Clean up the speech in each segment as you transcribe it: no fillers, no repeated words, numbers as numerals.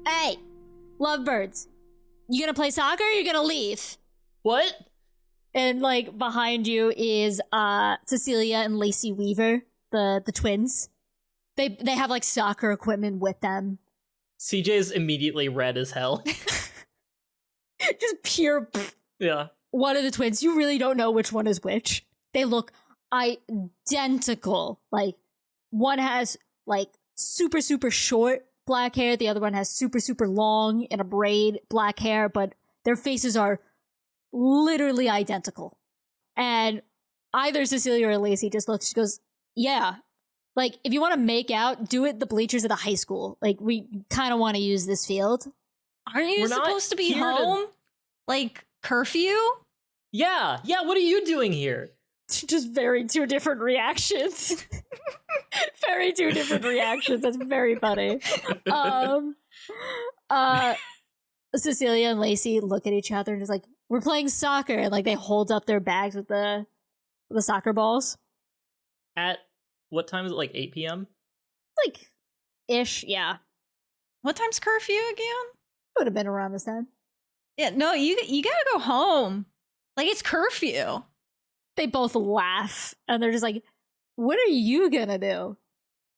Hey, lovebirds, you gonna play soccer or you gonna leave? What? And like behind you is Cecilia and Lacey Weaver, the twins. They have like soccer equipment with them. CJ's immediately red as hell. Just pure. Yeah. One of the twins, you really don't know which one is which. They look identical. Like one has like super short black hair, the other one has super long in a braid black hair, but their faces are literally identical. And either Cecilia or Lacey just looks, she goes, yeah, like if you want to make out, do it the bleachers of the high school. Like we kind of want to use this field. Aren't you supposed to be home? Like curfew? Yeah, what are you doing here? Just very two different reactions. Very two different reactions. That's very funny. Cecilia and Lacey look at each other and just like, we're playing soccer, and like they hold up their bags with the soccer balls. At what time is it? Like 8 p.m.? Like ish, yeah. What time's curfew again? Would have been around this time. Yeah, no, you gotta go home. Like it's curfew. They both laugh and they're just like, what are you gonna do?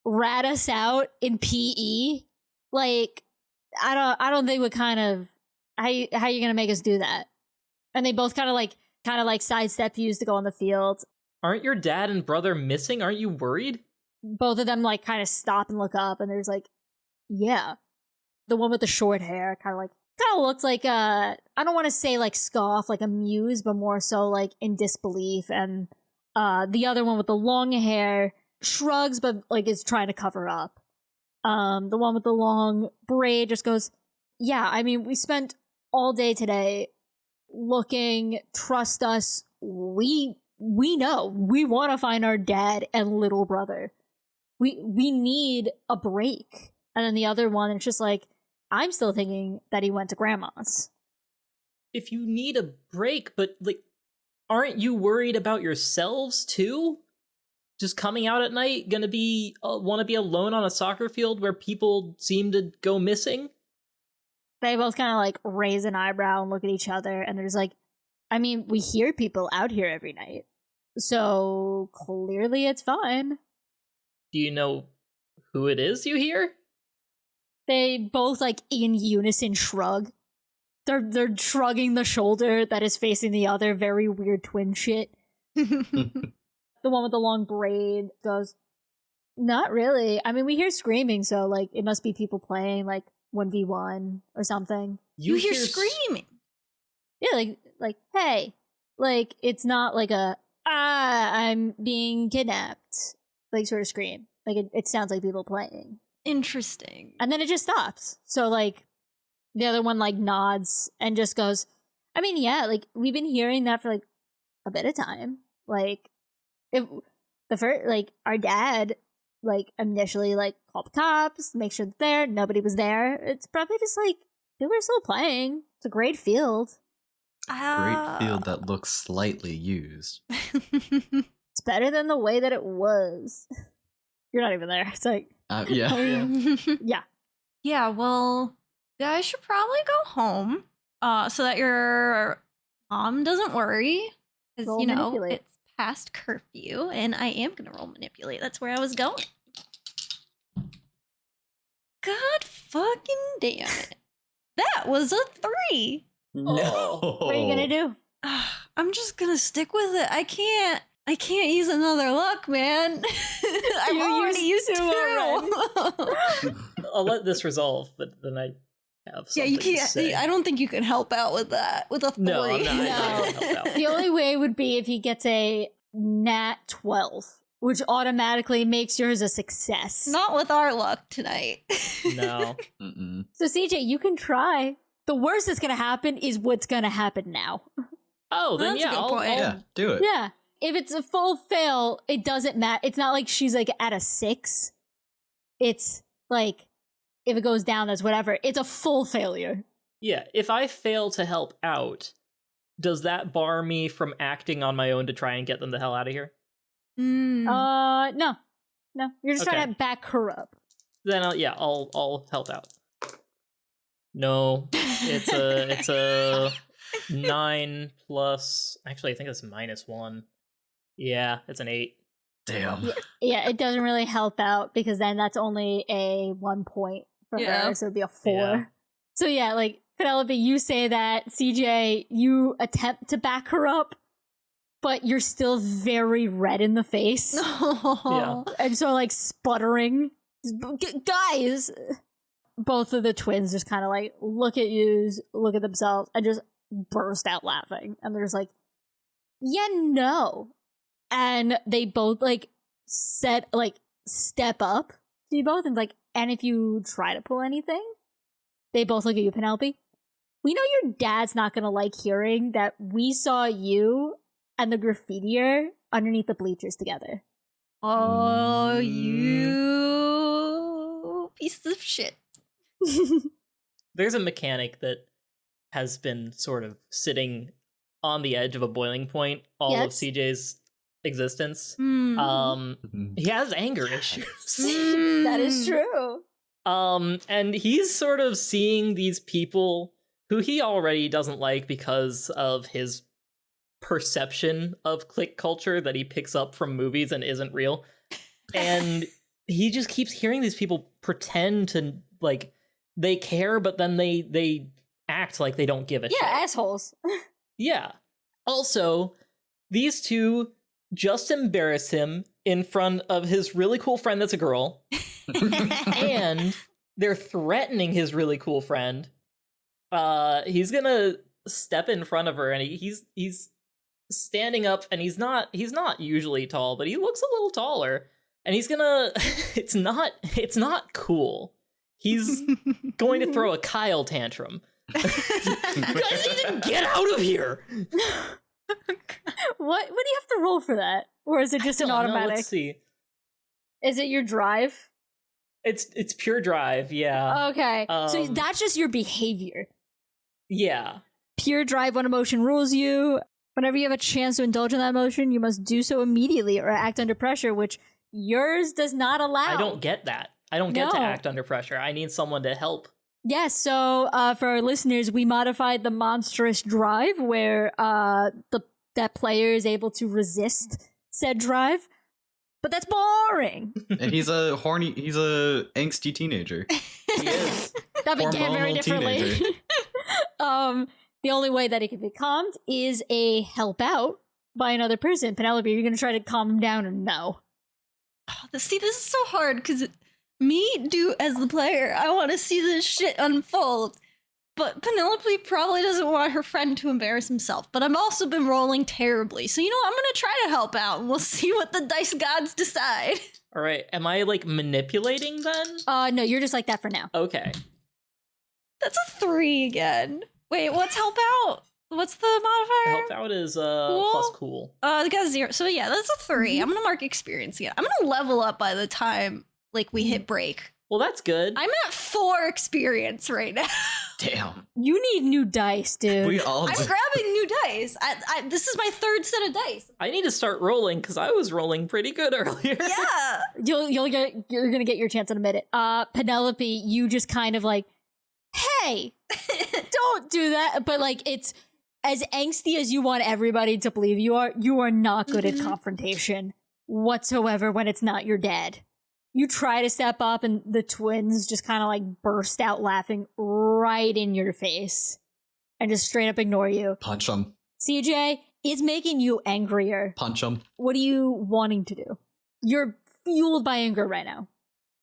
Rat us out in PE? Like, I don't think what kind of how you gonna make us do that? And they both kind of like sidestep you to go on the field. Aren't your dad and brother missing? Aren't you worried? Both of them like kind of stop and look up, and there's like, yeah. The one with the short hair kind of looks like I don't want to say like scoff, like amused, but more so like in disbelief. And the other one with the long hair shrugs, but like is trying to cover up. The one with the long braid just goes, yeah, I mean, we spent all day today looking, trust us, we know, we want to find our dad and little brother. We need a break. And then the other one, it's just like, I'm still thinking that he went to grandma's. If you need a break, but like, aren't you worried about yourselves too? Just coming out at night, gonna be want to be alone on a soccer field where people seem to go missing? They both kind of like raise an eyebrow and look at each other, and there's like, I mean, we hear people out here every night, so clearly it's fine. Do you know who it is you hear? They both like in unison shrug. They're shrugging the shoulder that is facing the other. Very weird twin shit. The one with the long braid goes, not really. I mean, we hear screaming, so like it must be people playing like 1v1 or something. You hear screaming. Yeah, like hey, like it's not like I'm being kidnapped, like sort of scream. Like it sounds like people playing. Interesting. And then it just stops. So like the other one like nods and just goes, I mean, yeah, like we've been hearing that for like a bit of time. Like if the first, like our dad like initially like called the cops, make sure that nobody was there. It's probably just like people are still playing. It's a great field. Great field that looks slightly used. It's better than the way that it was. You're not even there. It's like yeah. Yeah, well, you guys should probably go home so that your mom doesn't worry. Because, you know, manipulate. it's past curfew, and I am going to roll manipulate. That's where I was going. God fucking damn it. That was a 3. No. What are you going to do? I'm just going to stick with it. I can't use another luck, man. I've already used 2. I'll let this resolve, but then I have something Yeah, you can't. to say. I don't think you can help out with that. With a 3. No, I'm not. I can't help out. The only way would be if he gets a nat 12, which automatically makes yours a success. Not with our luck tonight. No. Mm-mm. So CJ, you can try. The worst that's going to happen is what's going to happen now. Oh, then That's a yeah, good I'll point. Yeah, do it. Yeah. If it's a full fail, it doesn't matter. It's not like she's like at a 6. It's like, if it goes down, that's whatever. It's a full failure. Yeah, if I fail to help out, does that bar me from acting on my own to try and get them the hell out of here? No. You're just trying to back her up. Then I'll help out. No, it's a 9 plus. Actually, I think it's -1. Yeah, it's an 8. Damn. Yeah, it doesn't really help out because then that's only a 1 point for her, so it'd be a 4. Yeah. So yeah, like Penelope, you say that, CJ, you attempt to back her up, but you're still very red in the face. Yeah. And so like sputtering. Guys! Both of the twins just kind of like look at you, look at themselves, and just burst out laughing. And they're just like, yeah, no. And they both like step up to you both and like, and if you try to pull anything, they both look at you, Penelope. We know your dad's not gonna like hearing that we saw you and the graffitier underneath the bleachers together. Oh, you piece of shit. There's a mechanic that has been sort of sitting on the edge of a boiling point all of CJ's existence. He has anger issues. That is true. And he's sort of seeing these people who he already doesn't like because of his perception of clique culture that he picks up from movies and isn't real. And he just keeps hearing these people pretend to like they care, but then they act like they don't give a shit. Yeah, assholes. Yeah. Also, these two just embarrass him in front of his really cool friend that's a girl. And they're threatening his really cool friend. He's gonna step in front of her and he's standing up, and he's not usually tall, but he looks a little taller. And he's gonna it's not cool. He's going to throw a Kyle tantrum. You guys need to get out of here. What do you have to roll for that? Or is it just an automatic? Let's see. Is it your drive? It's pure drive, yeah. Okay. So that's just your behavior. Yeah. Pure drive, when emotion rules you. Whenever you have a chance to indulge in that emotion, you must do so immediately or act under pressure, which yours does not allow. I don't get that. I don't get to act under pressure. I need someone to help. Yes, so for our listeners, we modified the monstrous drive where that player is able to resist said drive. But that's boring. And he's a angsty teenager. He is. That began very Hormonal differently. The only way that it can be calmed is a help out by another person. Penelope, are you going to try to calm him down or no? See, this is so hard because as the player, I want to see this shit unfold. But Penelope probably doesn't want her friend to embarrass himself. But I've also been rolling terribly. So, you know, I'm going to try to help out and we'll see what the dice gods decide. All right. Am I like manipulating then? No, you're just like that for now. Okay. That's a 3 again. Wait, what's help out? What's the modifier? Help out is plus cool. It got 0. So yeah, that's a 3. Mm-hmm. I'm gonna mark experience again. I'm gonna level up by the time like we hit break. Well, that's good. I'm at 4 experience right now. Damn. You need new dice, dude. We all I'm grabbing new dice. This is my 3rd set of dice. I need to start rolling because I was rolling pretty good earlier. Yeah. You're gonna get your chance in a minute. Penelope, you just kind of like, hey, don't do that. But like, it's as angsty as you want everybody to believe you are not good at confrontation whatsoever when it's not your dad. You try to step up and the twins just kind of like burst out laughing right in your face and just straight up ignore you. Punch him. CJ is making you angrier. Punch him. What are you wanting to do? You're fueled by anger right now.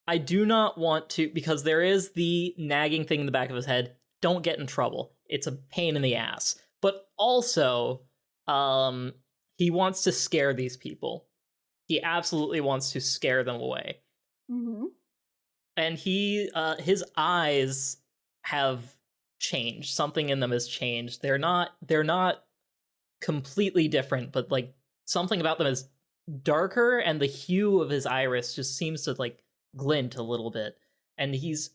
I do not want to, because there is the nagging thing in the back of his head. Don't get in trouble. It's a pain in the ass. But also, he wants to scare these people. He absolutely wants to scare them away. Mm-hmm. And his eyes have changed. Something in them has changed. They're not completely different, but like something about them is darker, and the hue of his iris just seems to like glint a little bit. And he's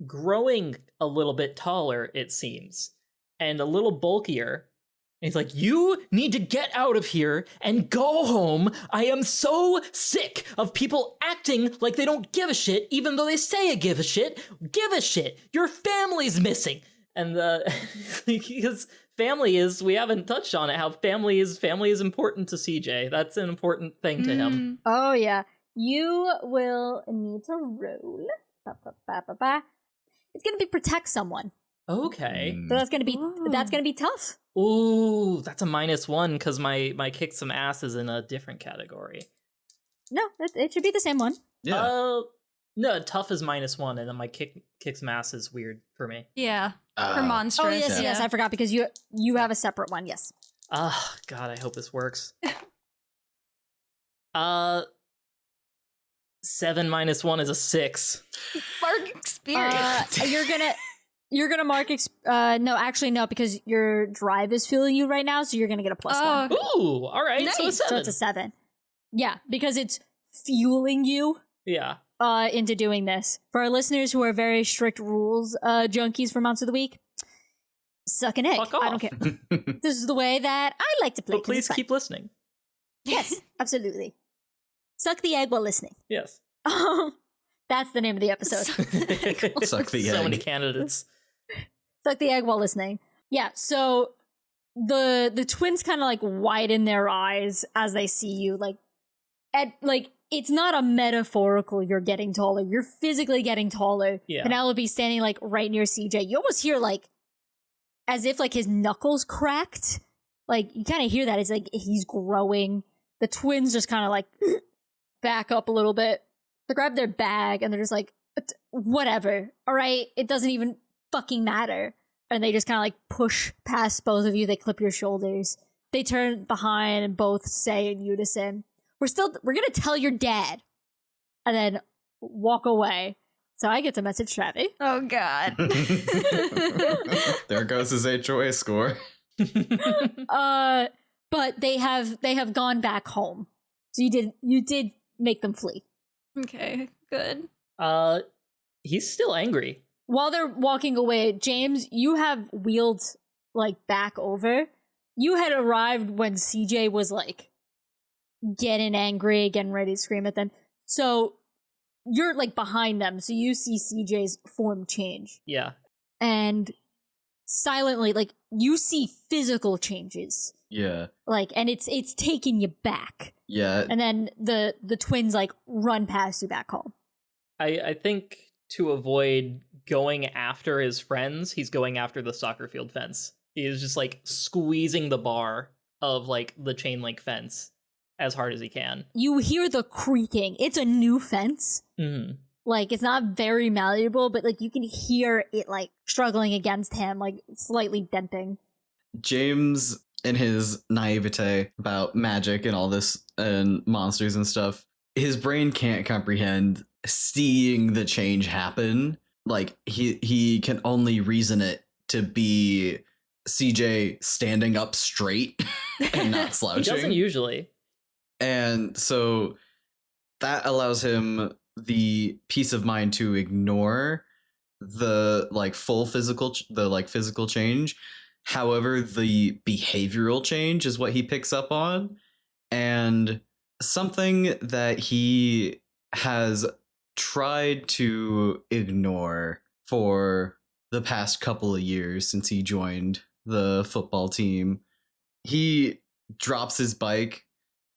growing a little bit taller, it seems, and a little bulkier. he's like, you need to get out of here and go home. I am so sick of people acting like they don't give a shit, even though they say a give a shit. Give a shit. Your family's missing. And because family is, we haven't touched on it, how family is important to CJ. That's an important thing to him. Oh, yeah. You will need to roll. It's going to be protect someone. Okay. So that's going to be tough. Ooh, that's a -1 because my kick some ass is in a different category. No, it should be the same one. Yeah. No, tough is -1, and then my kick some ass is weird for me. Yeah. For monstrous. Oh, yes, yeah. yes, I forgot because you have a separate one, yes. God, I hope this works. 7 -1 is a 6. Mark experience. You're gonna mark. No, actually, no, because your drive is fueling you right now, so you're gonna get a +1. Ooh, all right, so a Nice. 7. So it's a 7. Yeah, because it's fueling you Yeah. into doing this. For our listeners who are very strict rules junkies for Monster of the Week, suck an egg. Fuck off. I don't care. This is the way that I like to play. But please keep listening. Yes, absolutely. Suck the egg while listening. Yes. That's the name of the episode. Suck the So egg. many candidates. Suck the egg while listening. Yeah, so the twins kind of like widen their eyes as they see you. Like it's not a metaphorical you're getting taller. You're physically getting taller. Yeah. Penelope standing like right near CJ. You almost hear like as if like his knuckles cracked. Like you kind of hear that. It's like he's growing. The twins just kind of like back up a little bit. They grab their bag and they're just like, whatever. All right. It doesn't even fucking matter. And they just kind of like push past both of you. They clip your shoulders. They turn behind and both say in unison, we're going to tell your dad. And then walk away. So I get to message Travi. Oh, God. There goes his HOA score. But they have gone back home. So you did make them flee. Okay, good. He's still angry. While they're walking away, James, you have wheeled like back over. You had arrived when CJ was like getting angry, getting ready to scream at them. So you're like behind them, so you see CJ's form change. Yeah. And silently, like you see physical changes. Yeah. Like, and it's taking you back. Yeah. And then the twins like run past you back home. I think to avoid going after his friends, he's going after the soccer field fence. He is just like squeezing the bar of like the chain link fence as hard as he can. You hear the creaking. It's a new fence. Mm-hmm. Like, it's not very malleable, but like you can hear it like struggling against him, like slightly denting. James, in his naivete about magic and all this and monsters and stuff, his brain can't comprehend seeing the change happen. Like he can only reason it to be CJ standing up straight and not slouching. He doesn't usually. And so that allows him the peace of mind to ignore the like full physical physical change. However, the behavioral change is what he picks up on, and something that he has tried to ignore for the past couple of years since he joined the football team. He drops his bike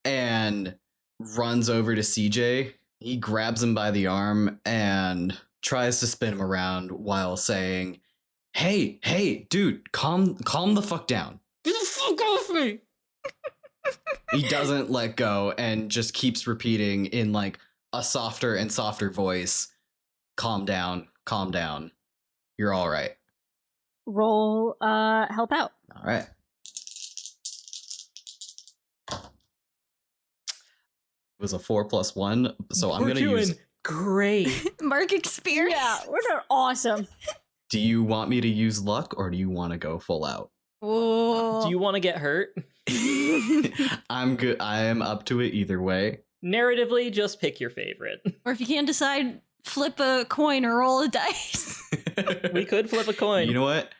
and runs over to CJ. He grabs him by the arm and tries to spin him around while saying, Hey, dude, calm the fuck down. Get the fuck off me! He doesn't let go and just keeps repeating in like a softer and softer voice, calm down. You're all right. Roll help out. All right. It was a 4+1, so I'm We're gonna doing use. great. Mark experience. Yeah, we're doing awesome. Do you want me to use luck or do you want to go full out? Whoa. Do you want to get hurt? I'm good. I am up to it either way. Narratively, just pick your favorite. Or if you can't decide, flip a coin or roll a dice. We could flip a coin. You know what?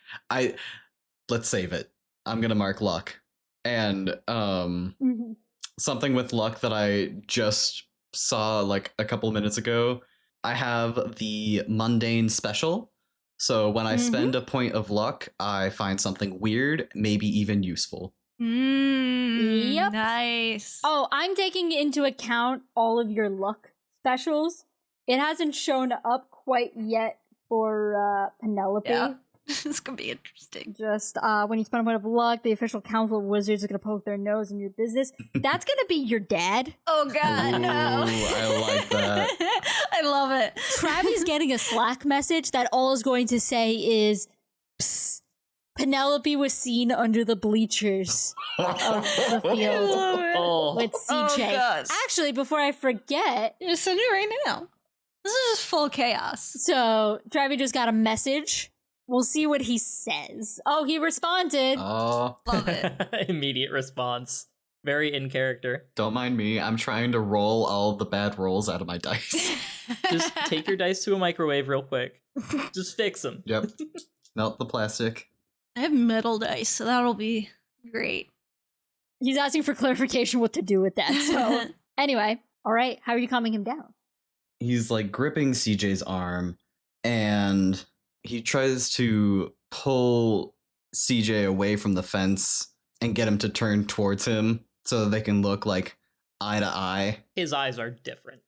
Let's save it. I'm gonna mark luck. And Mhm. something with luck that I just saw like a couple minutes ago. I have the mundane special. So when I spend a point of luck, I find something weird, maybe even useful. Yep. Nice. Oh, I'm taking into account all of your luck specials. It hasn't shown up quite yet for Penelope. Yeah. This could be interesting. Just when you spend a point of luck, the official council of wizards is going to poke their nose in your business. That's going to be your dad. Oh god, no. Ooh, I like that. I love it. Travi's getting a Slack message that all is going to say is, "Psst, Penelope was seen under the bleachers of the field love it. Oh, with CJ." Oh, God. Actually, before I forget, Just send it right now. This is just full chaos. so Travi just got a message. We'll see what he says. Oh, he responded. Oh, Love it. immediate response. Very in character. don't mind me. I'm trying to roll all the bad rolls out of my dice. Just take your dice to a microwave real quick. Just fix them. Yep. Melt the plastic. I have metal dice, so that'll be great. He's asking for clarification what to do with that. So anyway, all right, how are you calming him down? He's like gripping CJ's arm and he tries to pull CJ away from the fence and get him to turn towards him so that they can look like eye to eye. His eyes are different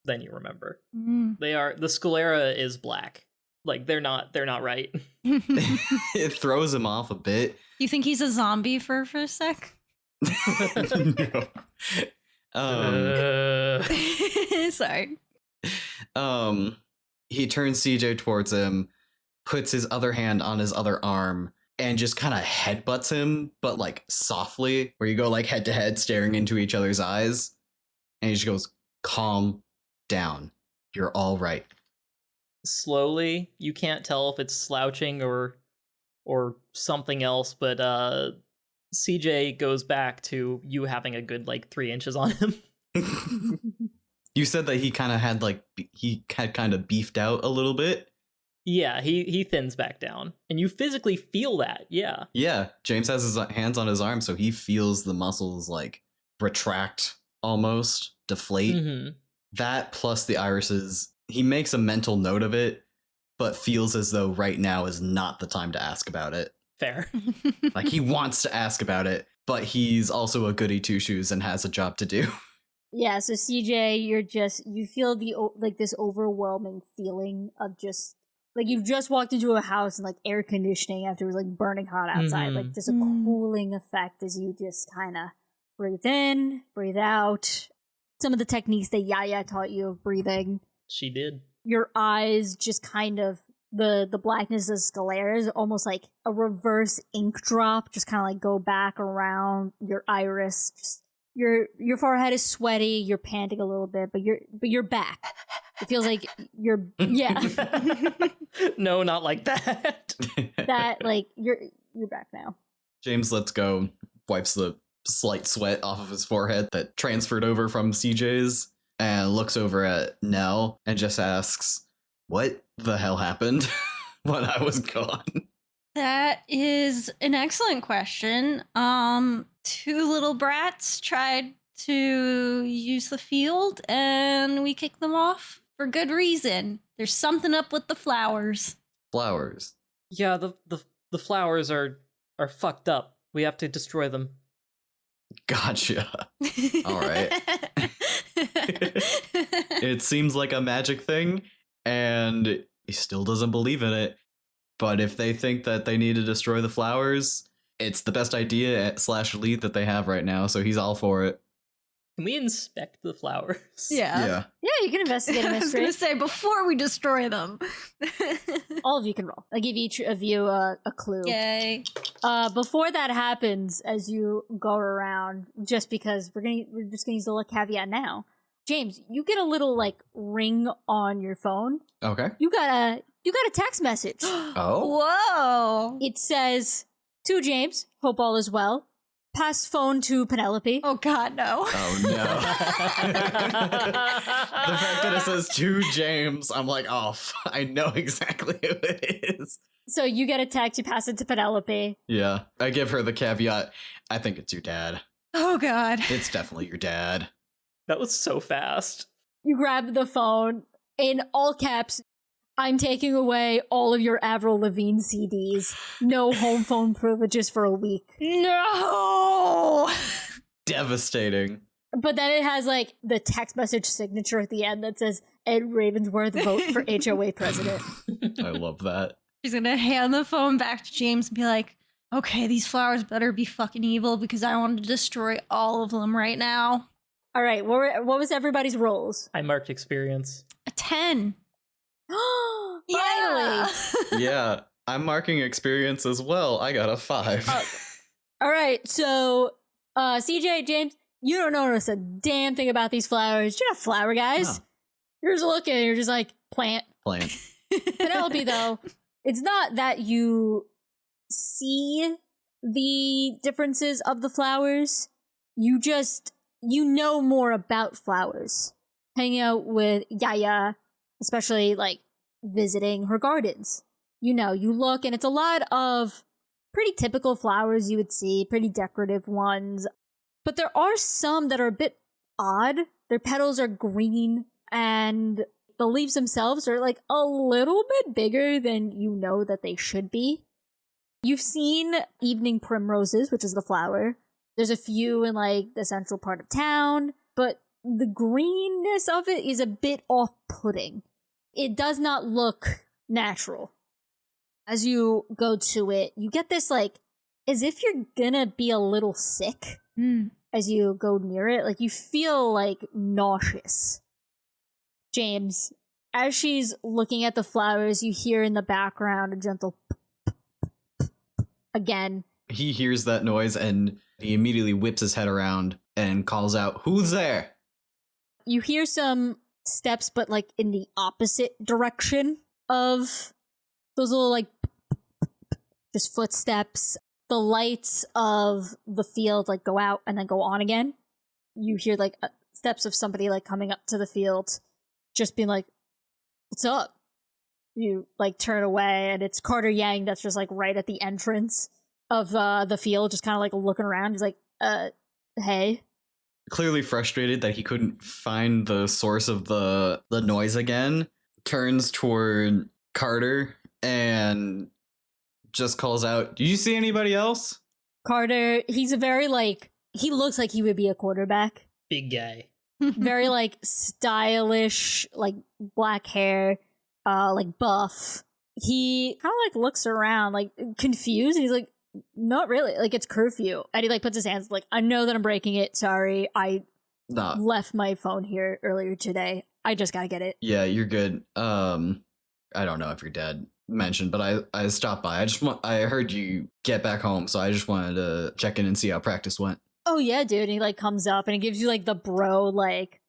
than you remember. Mm. They are, the sclera is black. Like they're not right. It throws him off a bit. You think he's a zombie for a sec? No. Sorry. He turns CJ towards him, puts his other hand on his other arm, and just kind of headbutts him, but like softly, where you go like head to head, staring into each other's eyes. And he just goes, "Calm down. You're all right." Slowly, you can't tell if it's slouching or something else, but CJ goes back to you having a good like 3 inches on him. You said that he kind of had like, he had kind of beefed out a little bit. Yeah, he thins back down, and you physically feel that. Yeah. Yeah, James has his hands on his arm, so he feels the muscles like retract almost, deflate. Mm-hmm. That plus the irises, he makes a mental note of it, but feels as though right now is not the time to ask about it. Fair. Like he wants to ask about it, but he's also a goody two shoes and has a job to do. Yeah, so CJ, you feel like this overwhelming feeling of just, like you've just walked into a house and like air conditioning after it was like burning hot outside. Mhm. Like just a cooling effect as you just kind of breathe in, breathe out. Some of the techniques that Yaya taught you of breathing. She did. Your eyes just kind of, the blackness of sclera is almost like a reverse ink drop, just kind of like go back around your iris. Just your forehead is sweaty, you're panting a little bit, but you're back. It feels like you're No, not like that. that like you're back now. James lets go, wipes the slight sweat off of his forehead that transferred over from CJ's, and looks over at Nell and just asks, "What the hell happened when I was gone?" That is an excellent question. Two little brats tried to use the field and we kicked them off for good reason. There's something up with the flowers. Flowers. Yeah, the flowers are fucked up. We have to destroy them. Gotcha. All right. It seems like a magic thing, and he still doesn't believe in it. But if they think that they need to destroy the flowers, it's the best idea / lead that they have right now, so he's all for it. Can we inspect the flowers? Yeah. Yeah, you can investigate a I was mystery. gonna say before we destroy them. All of you can roll. I give each of you a clue. Yay. Before that happens, as you go around, just because we're just gonna use the little caveat now. James, you get a little like ring on your phone. Okay. You got a text message. Oh. Whoa. It says, "To James, hope all is well. Pass phone to Penelope." Oh god, no. Oh no. The fact that it says "to James," I'm like, oh, I know exactly who it is. So you get a text, you pass it to Penelope. Yeah. I give her the caveat. I think it's your dad. Oh, God. It's definitely your dad. That was so fast. You grab the phone, in all caps, I'm taking away all of your Avril Lavigne CDs. No home phone privileges for a week. No! Devastating. But then it has like the text message signature at the end that says Ed Ravensworth vote for HOA president. I love that. She's gonna hand the phone back to James and be like, okay, these flowers better be fucking evil because I want to destroy all of them right now. All right, what was everybody's rolls? I marked experience. A 10. Finally. Yeah, I'm marking experience as well. I got a 5. All right, so CJ, James, you don't notice a damn thing about these flowers. You're not flower guys. No. You're just looking and you're just like, plant. Plant. Penelope, though, it's not that you see the differences of the flowers. You know more about flowers. Hanging out with Yaya, especially like visiting her gardens. You know, you look and it's a lot of pretty typical flowers you would see, pretty decorative ones. But there are some that are a bit odd. Their petals are green and the leaves themselves are like a little bit bigger than you know that they should be. You've seen evening primroses, which is the flower. There's a few in like the central part of town, but the greenness of it is a bit off-putting. It does not look natural. As you go to it, you get this like, as if you're gonna be a little sick as you go near it. Like you feel like nauseous. James, as she's looking at the flowers, you hear in the background a gentle again. He hears that noise and he immediately whips his head around and calls out, "Who's there?" You hear some steps, but like in the opposite direction of those little like just footsteps. The lights of the field like go out and then go on again. You hear like steps of somebody like coming up to the field, just being like, "What's up?" You like turn away and it's Carter Yang that's just like right at the entrance of the field, just kind of like looking around. He's like, hey." Clearly frustrated that he couldn't find the source of the noise again, turns toward Carter and just calls out, "Do you see anybody else?" Carter, he's a very like, he looks like he would be a quarterback. Big guy. Very like stylish, like black hair, like buff. He kind of like looks around, like confused. And he's like, "Not really. Like it's curfew." And he like puts his hands like, "I know that I'm breaking it. Sorry, I left my phone here earlier today. I just gotta get it." Yeah, you're good. I don't know if your dad mentioned, but I stopped by. I heard you get back home, so I just wanted to check in and see how practice went. "Oh yeah, dude." And he like comes up and he gives you like the bro like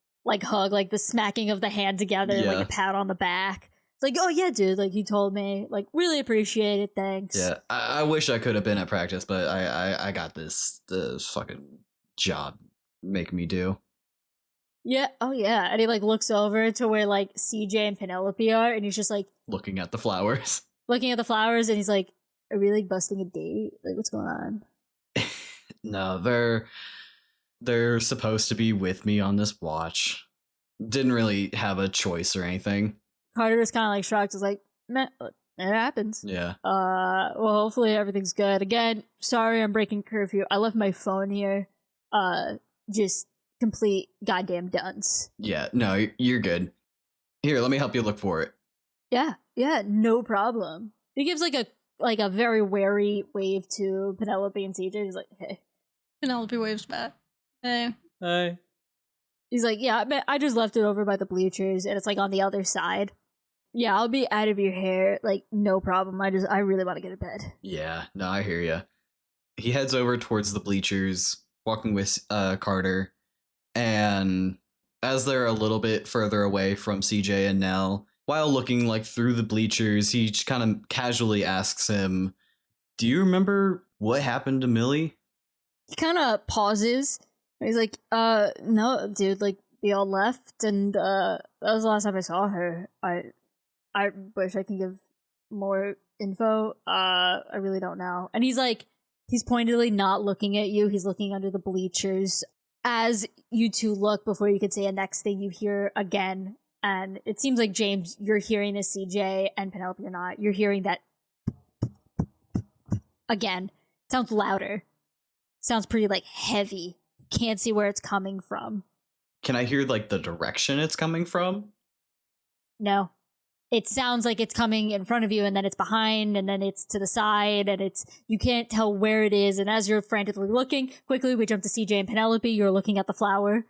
hug, like the smacking of the hand together, Yeah. like a pat on the back. It's like, "Oh yeah, dude, like you told me, like really appreciate it, thanks." Yeah, I wish I could have been at practice, but I got this fucking job making me do. Yeah, oh yeah. And he like looks over to where like CJ and Penelope are, and he's just like Looking at the flowers. looking at the flowers, and he's like, "Are we like busting a date? Like what's going on?" No, they're supposed to be with me on this watch. Didn't really have a choice or anything. Carter was kind of like shocked. Is like, "Meh, it happens." Yeah. Well, hopefully everything's good. Again, sorry I'm breaking curfew. I left my phone here. Just complete goddamn dunce. Yeah, no, you're good. Here, let me help you look for it. Yeah, no problem. He gives like a very wary wave to Penelope and CJ. He's like, "Hey." Penelope waves back. Hey. Hi. He's like, "Yeah, I just left it over by the bleachers, and it's like on the other side. Yeah, I'll be out of your hair, like no problem. I really want to get to bed." Yeah, no, I hear you. He heads over towards the bleachers, walking with Carter, and as they're a little bit further away from CJ and Nell, while looking like through the bleachers, he just kind of casually asks him, "Do you remember what happened to Millie?" He kind of pauses. And he's like, no, dude. Like we all left, and that was the last time I saw her. I wish I can give more info. I really don't know. And he's pointedly not looking at you. He's looking under the bleachers. As you two look, before you could say a next thing, you hear again. And it seems like, James, you're hearing this, CJ, and Penelope, you're not. You're hearing that again. Sounds louder. Sounds pretty, like, heavy. Can't see where it's coming from. Can I hear, like, the direction it's coming from? No. It sounds like it's coming in front of you, and then it's behind, and then it's to the side, and you can't tell where it is. And as you're frantically looking, quickly we jump to CJ and Penelope. You're looking at the flower.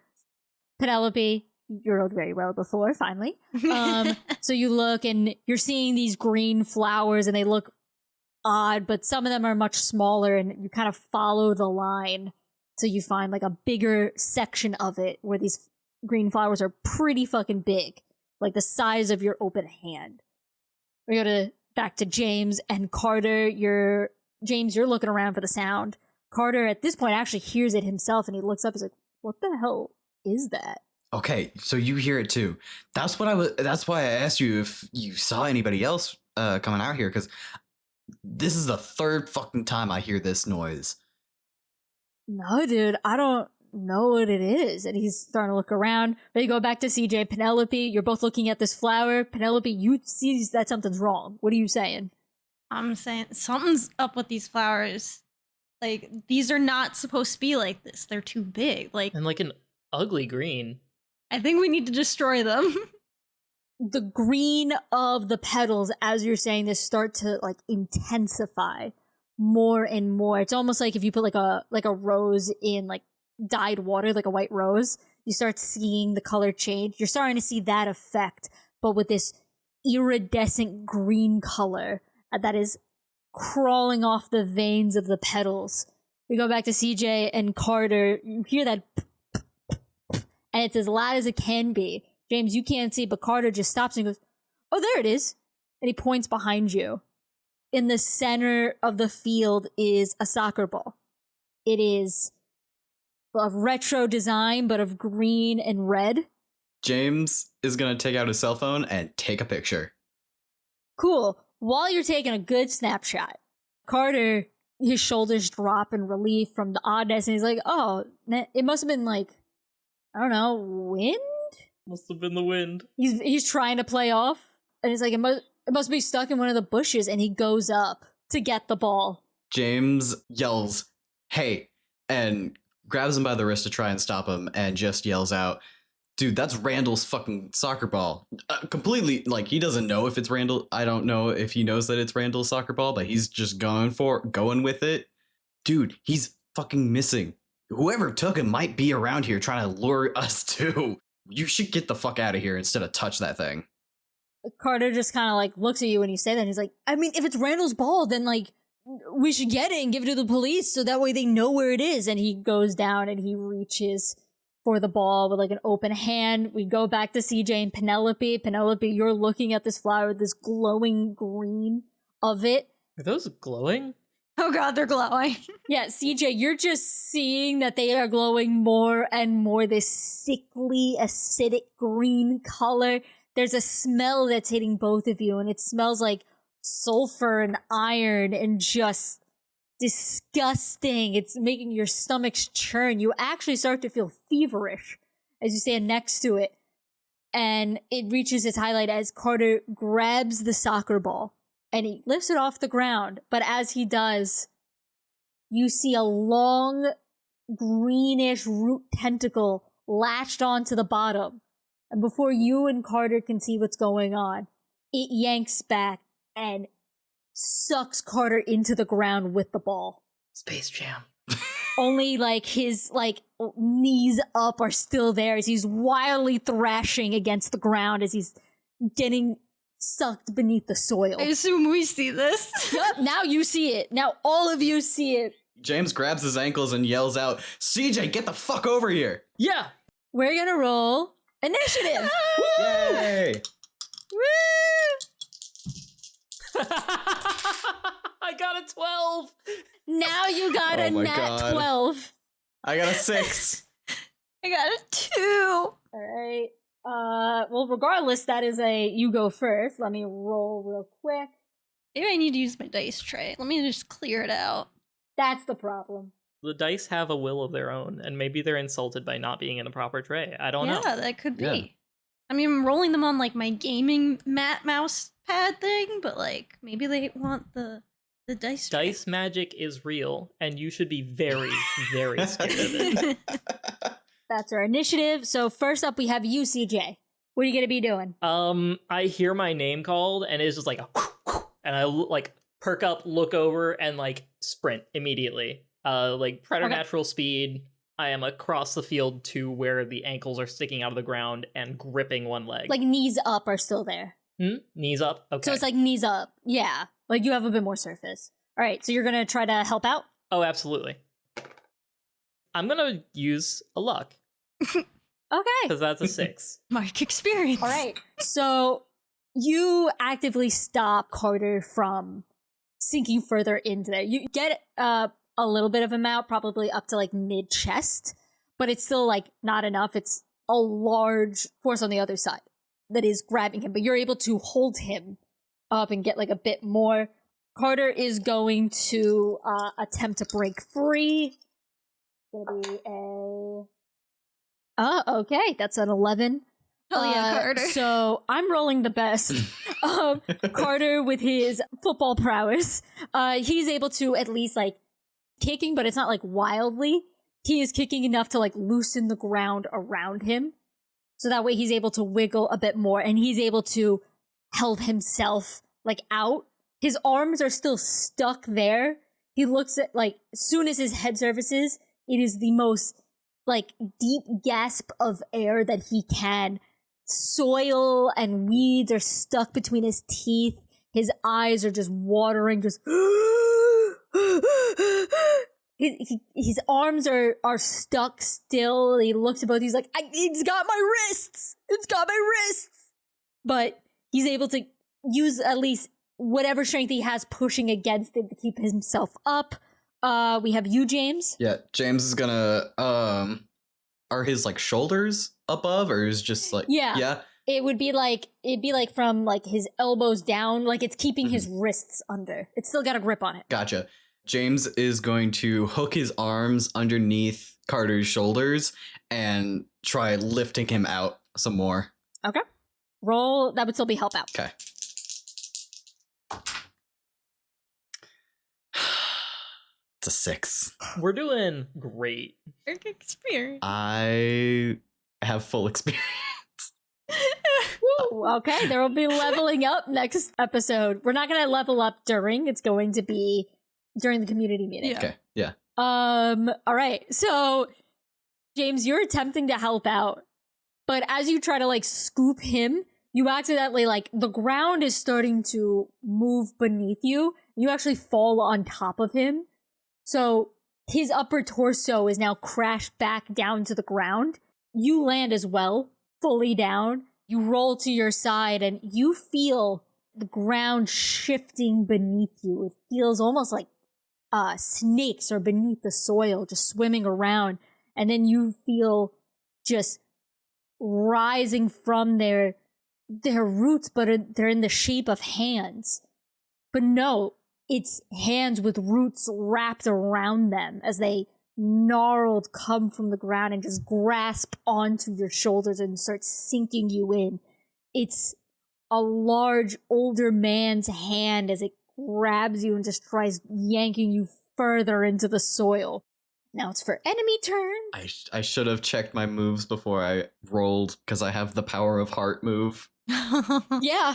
Penelope, you rolled very well before, finally. So you look, and you're seeing these green flowers, and they look odd, but some of them are much smaller, and you kind of follow the line till you find like a bigger section of it where these green flowers are pretty fucking big, like the size of your open hand. We go back to James and Carter. James, you're looking around for the sound. Carter at this point actually hears it himself, and he looks up. He's like, "What the hell is that?" Okay, so you hear it too. That's why I asked you if you saw anybody else coming out here, because this is the third fucking time I hear this noise. No, dude, I don't know what it is. And he's starting to look around. But you go back to CJ, Penelope. You're both looking at this flower. Penelope, you see that something's wrong. What are you saying? I'm saying something's up with these flowers. Like, these are not supposed to be like this. They're too big. Like, And like an ugly green. I think we need to destroy them. The green of the petals, as you're saying this, start to like intensify more and more. It's almost like if you put like a rose in like dyed water, like a white rose, you start seeing the color change. You're starting to see that effect, but with this iridescent green color that is crawling off the veins of the petals. We go back to CJ and Carter. You hear that, and it's as loud as it can be. James, you can't see, but Carter just stops and goes, "Oh, there it is." And he points behind you. In the center of the field is a soccer ball. It is of retro design, but of green and red. James is going to take out his cell phone and take a picture. Cool. While you're taking a good snapshot, Carter, his shoulders drop in relief from the oddness, and he's like, "Oh, it must have been like, I don't know, wind?" Must have been the wind. He's trying to play off, and he's like, it must be stuck in one of the bushes, and he goes up to get the ball. James yells, "Hey," and grabs him by the wrist to try and stop him, and just yells out, "Dude, that's Randall's fucking soccer ball." Completely, like, he doesn't know if it's Randall. I don't know if he knows that it's Randall's soccer ball, but he's just going with it. Dude, he's fucking missing. Whoever took him might be around here trying to lure us too. You should get the fuck out of here instead of touch that thing. Carter just kind of like looks at you when you say that, and he's like, "I mean, if it's Randall's ball, then like we should get it and give it to the police so that way they know where it is." And he goes down and he reaches for the ball with like an open hand. We go back to CJ and Penelope. Penelope, you're looking at this flower with this glowing green of it. Are those glowing? Oh god, they're glowing. Yeah, CJ, you're just seeing that they are glowing more and more, this sickly, acidic green color. There's a smell that's hitting both of you, and it smells like sulfur and iron and just disgusting. It's making your stomachs churn. You actually start to feel feverish as you stand next to it. And it reaches its highlight as Carter grabs the soccer ball and he lifts it off the ground. But as he does, you see a long greenish root tentacle latched onto the bottom. And before you and Carter can see what's going on, it yanks back and sucks Carter into the ground with the ball. Space Jam. Only like his like knees up are still there as he's wildly thrashing against the ground as he's getting sucked beneath the soil. I assume we see this. Yup, now you see it. Now all of you see it. James grabs his ankles and yells out, "CJ, get the fuck over here!" Yeah! We're gonna roll initiative. Yay! I got a 12! Now you got Oh a my nat God. 12. I got a 6. I got a 2. Alright. Well, regardless, that is you go first. Let me roll real quick. Maybe I need to use my dice tray. Let me just clear it out. That's the problem. The dice have a will of their own, and maybe they're insulted by not being in a proper tray. I don't know. Yeah, that could be. Yeah. I mean, I'm rolling them on like my gaming mouse pad thing, but like maybe they want the dice tray. Dice magic is real, and you should be very, very scared of it. That's our initiative. So first up, we have you, CJ. What are you going to be doing? I hear my name called, and it's just like a and I like perk up, look over, and like sprint immediately. Like preternatural speed. I am across the field to where the ankles are sticking out of the ground and gripping one leg. Like knees up are still there. Knees up. Okay. So it's like knees up. Yeah. Like you have a bit more surface. All right. So you're going to try to help out? Oh, absolutely. I'm gonna use a luck Okay. because that's a 6. Mark experience. All right. So you actively stop Carter from sinking further into there. You get a little bit of him out, probably up to like mid chest, but it's still like not enough. It's a large force on the other side that is grabbing him, but you're able to hold him up and get like a bit more. Carter is going to attempt to break free. Gonna be okay, that's an 11. Hell yeah, Carter. So I'm rolling the best. Carter with his football prowess, he's able to at least like kicking, but it's not like wildly. He is kicking enough to like loosen the ground around him. So that way he's able to wiggle a bit more and he's able to help himself like out. His arms are still stuck there. He looks at like, as soon as his head surfaces, it is the most like deep gasp of air that he can. Soil and weeds are stuck between his teeth. His eyes are just watering, just his arms are stuck still. He looks at both. He's like, it's got my wrists. It's got my wrists. But he's able to use at least whatever strength he has pushing against it to keep himself up. We have you, James. Yeah, James is gonna are his like shoulders above or is just like yeah. It'd be like from like his elbows down, like it's keeping his wrists under. It's still got a grip on it. Gotcha. James is going to hook his arms underneath Carter's shoulders and try lifting him out some more. Okay. Roll, that would still be help out. Okay. It's a 6. We're doing great. Mark experience. I have full experience. Woo, okay, there will be leveling up next episode. We're not going to level up during. It's going to be during the community meeting. Yeah. Okay, yeah. All right. So, James, you're attempting to help out, but as you try to like scoop him, you accidentally like the ground is starting to move beneath you. You actually fall on top of him. So his upper torso is now crashed back down to the ground. You land as well, fully down. You roll to your side and you feel the ground shifting beneath you. It feels almost like snakes are beneath the soil, just swimming around. And then you feel just rising from their roots, but they're in the shape of hands. But no, it's hands with roots wrapped around them as they gnarled come from the ground and just grasp onto your shoulders and start sinking you in. It's a large older man's hand as it grabs you and just tries yanking you further into the soil. Now it's for enemy turn. I should have checked my moves before I rolled because I have the power of heart move. Yeah.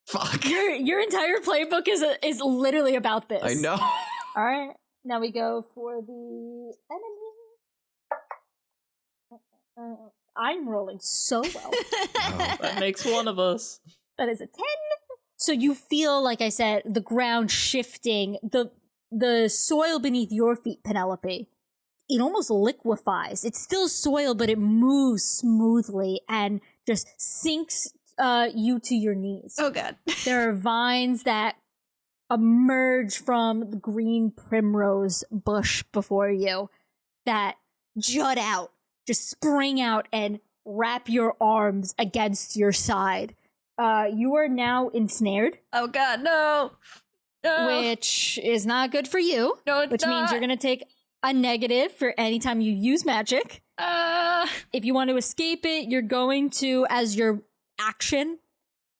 Fuck. Your entire playbook is literally about this. I know. All right. Now we go for the enemy. I'm rolling so well. That makes one of us. That is a 10. So you feel, like I said, the ground shifting, the soil beneath your feet, Penelope. It almost liquefies. It's still soil, but it moves smoothly and just sinks you to your knees. Oh, God. There are vines that emerge from the green primrose bush before you that jut out, just spring out and wrap your arms against your side. You are now ensnared. Oh, God, no. which is not good for you. No, it's which means you're going to take a negative for any time you use magic. If you want to escape it, you're going to, as your action,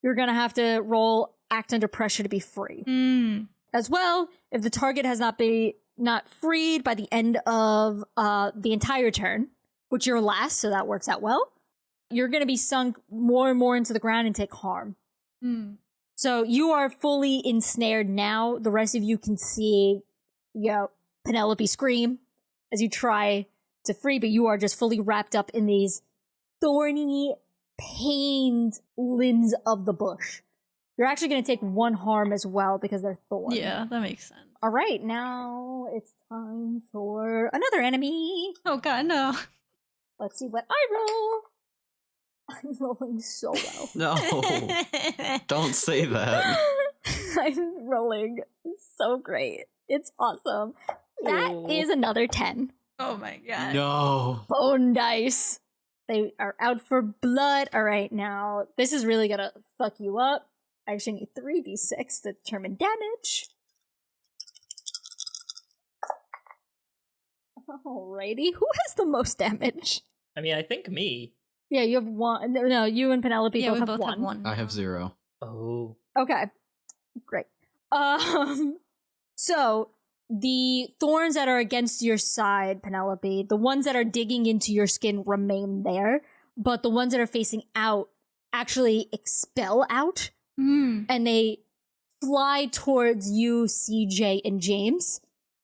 you're going to have to roll act under pressure to be free. As well, if the target has not freed by the end of the entire turn, which you're last, so that works out well, you're going to be sunk more and more into the ground and take harm. So you are fully ensnared now. The rest of you can see, Penelope scream as you try to free, but you are just fully wrapped up in these thorny, pained limbs of the bush. You're actually going to take 1 harm as well because they're thorns. Yeah, that makes sense. All right, now it's time for another enemy. Oh god, no. Let's see what I roll. I'm rolling so well. No, don't say that. I'm rolling so great. It's awesome. That is another 10. Oh my god. No. Bone dice. They are out for blood. All right, now this is really gonna fuck you up. I actually need 3d6 to determine damage. Alrighty, who has the most damage? I mean, I think me. Yeah, you have 1. No, you and Penelope Yeah, both we have both 1. have 1. I have 0. Oh. Okay, great. So the thorns that are against your side, Penelope, the ones that are digging into your skin remain there, but the ones that are facing out actually expel out, and they fly towards you, CJ, and James.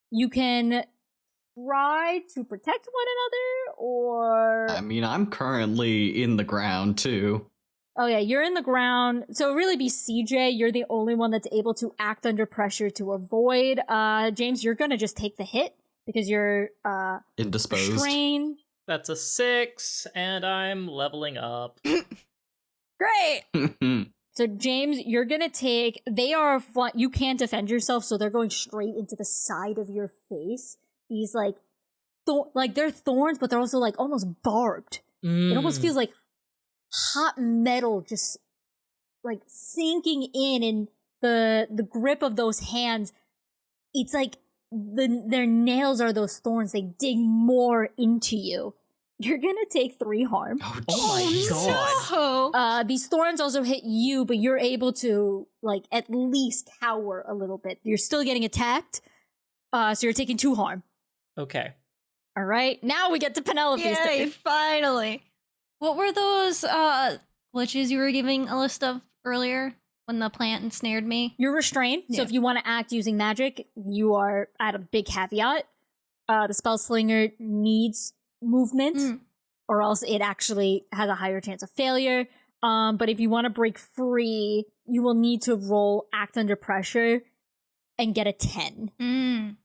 You can try to protect one another, or... I mean, I'm currently in the ground, too. Oh yeah, you're in the ground. So it really be CJ. You're the only one that's able to act under pressure to avoid. James, you're gonna just take the hit because you're Indisposed. restrained. That's a 6, and I'm leveling up. Great. So James, you're gonna take. They are. You can't defend yourself, so they're going straight into the side of your face. These they're thorns, but they're also like almost barbed. It almost feels like hot metal just like sinking in, and the grip of those hands, it's like their nails are those thorns. They dig more into you. You're gonna take 3 harm. Oh my god. These thorns also hit you, but you're able to like at least cower a little bit. You're still getting attacked, so you're taking 2 harm. Okay. All right, now we get to Penelope's Yay, turn. finally. What were those glitches you were giving a list of earlier when the plant ensnared me? You're restrained, so Yeah. if you want to act using magic, you are at a big caveat. The spell slinger needs movement, or else it actually has a higher chance of failure. But if you want to break free, you will need to roll act under pressure and get a 10.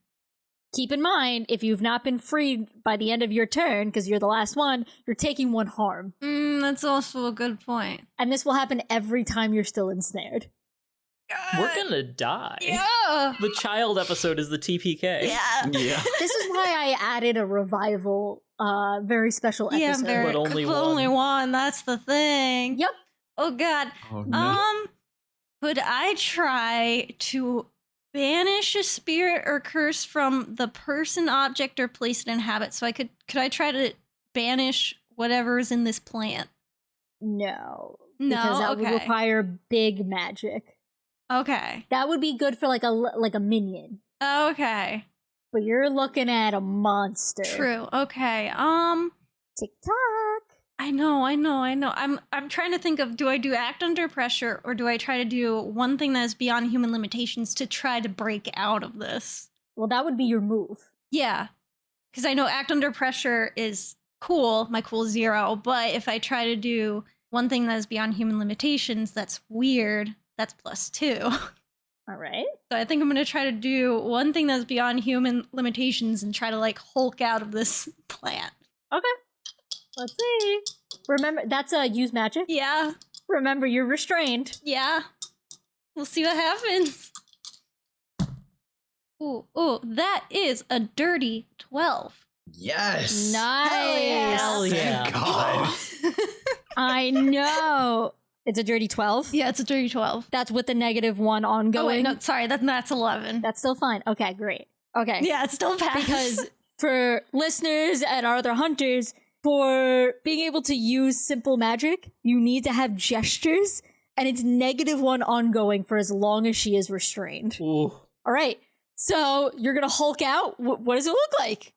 Keep in mind, if you've not been freed by the end of your turn, because you're the last one, you're taking 1 harm. That's also a good point. And this will happen every time you're still ensnared. We're gonna die. Yeah. The child episode is the TPK. Yeah. Yeah. This is why I added a revival, very special episode. Yeah, very, But only but one. only one. That's the thing. Yep. Oh god. Oh, no. Could I try to banish a spirit or curse from the person, object, or place it inhabits? So could I try to banish whatever's in this plant? No. No, Because that would okay. require big magic. Okay. That would be good for like a minion. Okay. But you're looking at a monster. True. Okay. Tick tock. I know. I'm trying to think of, do I do act under pressure, or do I try to do one thing that is beyond human limitations to try to break out of this? Well, that would be your move. Yeah. Because I know act under pressure is cool, my cool 0, but if I try to do one thing that is beyond human limitations, that's weird, that's +2. All right. So I think I'm going to try to do one thing that's beyond human limitations and try to like Hulk out of this plant. Okay. Let's see. Remember, that's a use magic. Yeah. Remember, you're restrained. Yeah. We'll see what happens. Ooh, that is a dirty 12. Yes. Nice. Hell yeah. Thank God. I know. It's a dirty 12? Yeah, it's a dirty 12. That's with the -1 ongoing? Oh, wait, no, sorry, that's 11. That's still fine. Okay, great. Okay. Yeah, it's still passed. Because for listeners and our other hunters, for being able to use simple magic, you need to have gestures, and it's -1 ongoing for as long as she is restrained. Ooh. All right. So you're going to Hulk out. What does it look like?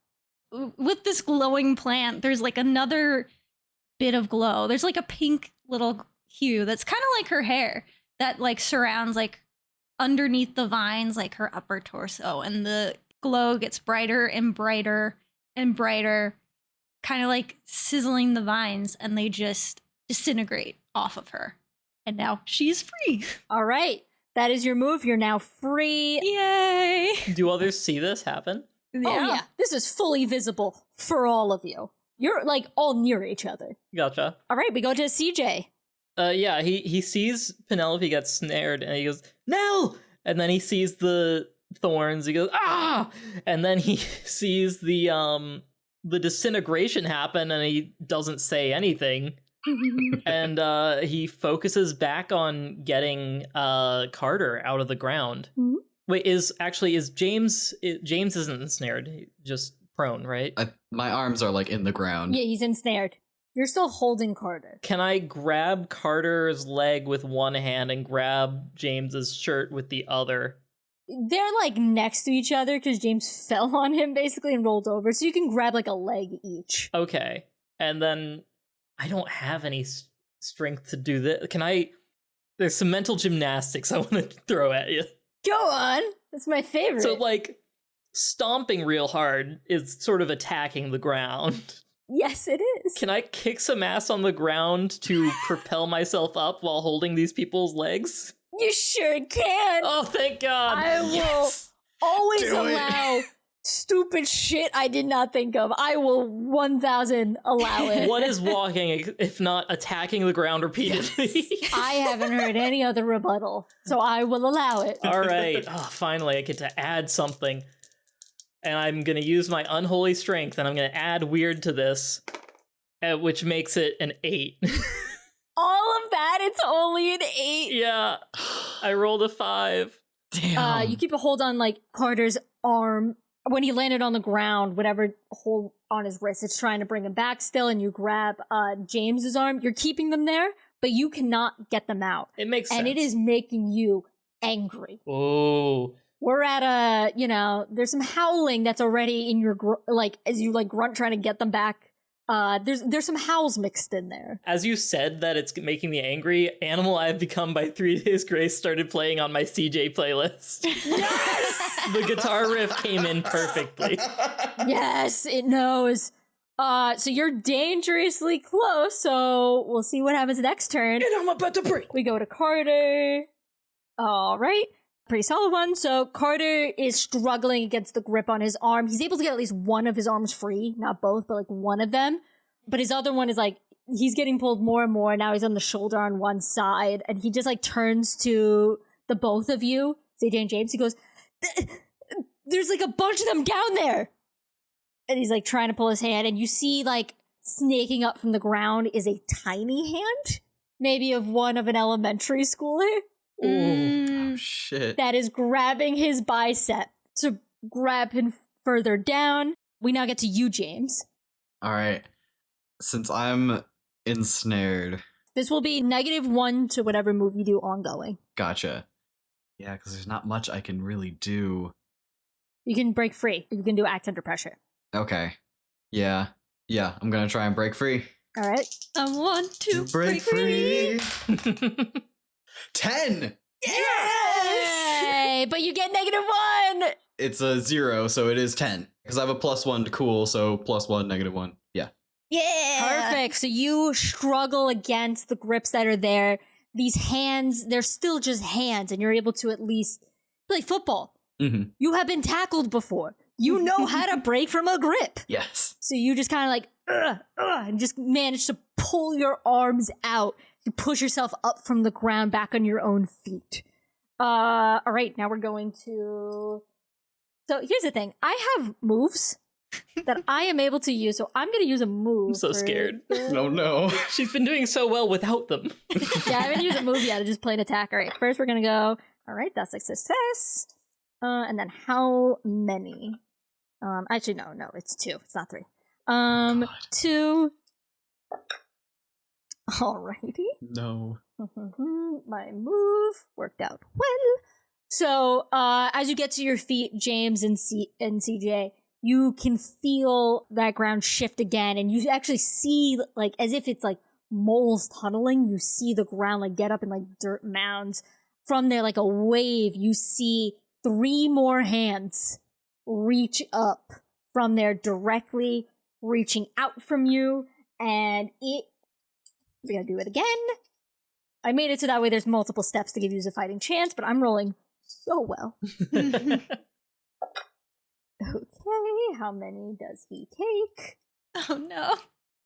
With this glowing plant, there's like another bit of glow. There's like a pink little hue that's kind of like her hair that like surrounds like underneath the vines, like her upper torso, and the glow gets brighter and brighter and brighter, kind of like sizzling the vines, and they just disintegrate off of her. And now she's free. All right. That is your move. You're now free. Yay! Do others see this happen? Oh, yeah. This is fully visible for all of you. You're like all near each other. Gotcha. All right. We go to CJ. Yeah, he sees Penelope get snared and he goes, "Nell!" And then he sees the thorns, he goes, "Ah!" And then he sees the disintegration happen and he doesn't say anything. And he focuses back on getting Carter out of the ground. Mhm. Wait, is James isn't ensnared, just prone, right? My arms are like in the ground. Yeah, he's ensnared. You're still holding Carter. Can I grab Carter's leg with one hand and grab James's shirt with the other? They're like next to each other because James fell on him basically and rolled over. So you can grab like a leg each. Okay. And then I don't have any strength to do this. There's some mental gymnastics I want to throw at you. Go on. That's my favorite. So like stomping real hard is sort of attacking the ground. Yes, it is. Can I kick some ass on the ground to propel myself up while holding these people's legs? You sure can. Oh, thank God. I will always Do it. allow stupid shit I did not think of. I will 1,000 allow it. What is walking if not attacking the ground repeatedly? I haven't heard any other rebuttal, so I will allow it. All right. Oh, finally, I get to add something. And I'm going to use my unholy strength, and I'm going to add weird to this, which makes it an 8. All of that, it's only an 8. Yeah. I rolled a 5. Damn. You keep a hold on like Carter's arm. When he landed on the ground, whatever hold on his wrist, it's trying to bring him back still, and you grab James's arm. You're keeping them there, but you cannot get them out. It makes sense. And it is making you angry. Oh. We're at there's some howling that's already in your, as you like grunt trying to get them back. There's some howls mixed in there. As you said that it's making me angry, Animal I Have Become by 3 Days Grace started playing on my CJ playlist. Yes! The guitar riff came in perfectly. Yes, it knows. So you're dangerously close, so we'll see what happens next turn. And I'm about to break. We go to Carter. All right. Pretty solid one. So Carter is struggling against the grip on his arm. He's able to get at least one of his arms free. Not both, but like one of them. But his other one is like, he's getting pulled more and more. Now he's on the shoulder on one side. And he just like turns to the both of you, CJ and James. He goes, "There's like a bunch of them down there." And he's like trying to pull his hand. And you see like snaking up from the ground is a tiny hand. Maybe of one of an elementary schooler. Oh, shit. That is grabbing his bicep to grab him further down. We now get to you, James. All right. Since I'm ensnared. This will be -1 to whatever move you do ongoing. Gotcha. Yeah, because there's not much I can really do. You can break free. You can do act under pressure. Okay. Yeah. I'm going to try and break free. All right. I want to break free. 10! Yay! But you get -1. It's a 0, so it is 10. Because I have a +1 to cool, so +1, -1. Yeah. Yeah. Perfect. So you struggle against the grips that are there. These hands, they're still just hands, and you're able to at least play football. Mm-hmm. You have been tackled before. You know how to break from a grip. Yes. So you just kind of like, and just manage to pull your arms out. You push yourself up from the ground back on your own feet. All right, now we're going to... So here's the thing. I have moves, that I am able to use. So I'm going to use a move. I'm so scared. No, no. She's been doing so well without them. Yeah, I haven't used a move yet. I just played attack. All right, first we're going to go. All right, that's a success. And then how many? Actually, no, it's 2. It's not 3. 2. Alrighty. No. My move worked out well. So, as you get to your feet, James and CJ, you can feel that ground shift again, and you actually see, like, as if it's like moles tunneling, you see the ground like get up in like dirt mounds. From there, like a wave, you see 3 more hands reach up from there, directly reaching out from you, and we're gonna do it again. I made it so that way there's multiple steps to give you a fighting chance, but I'm rolling so well. Okay, how many does he take? Oh no.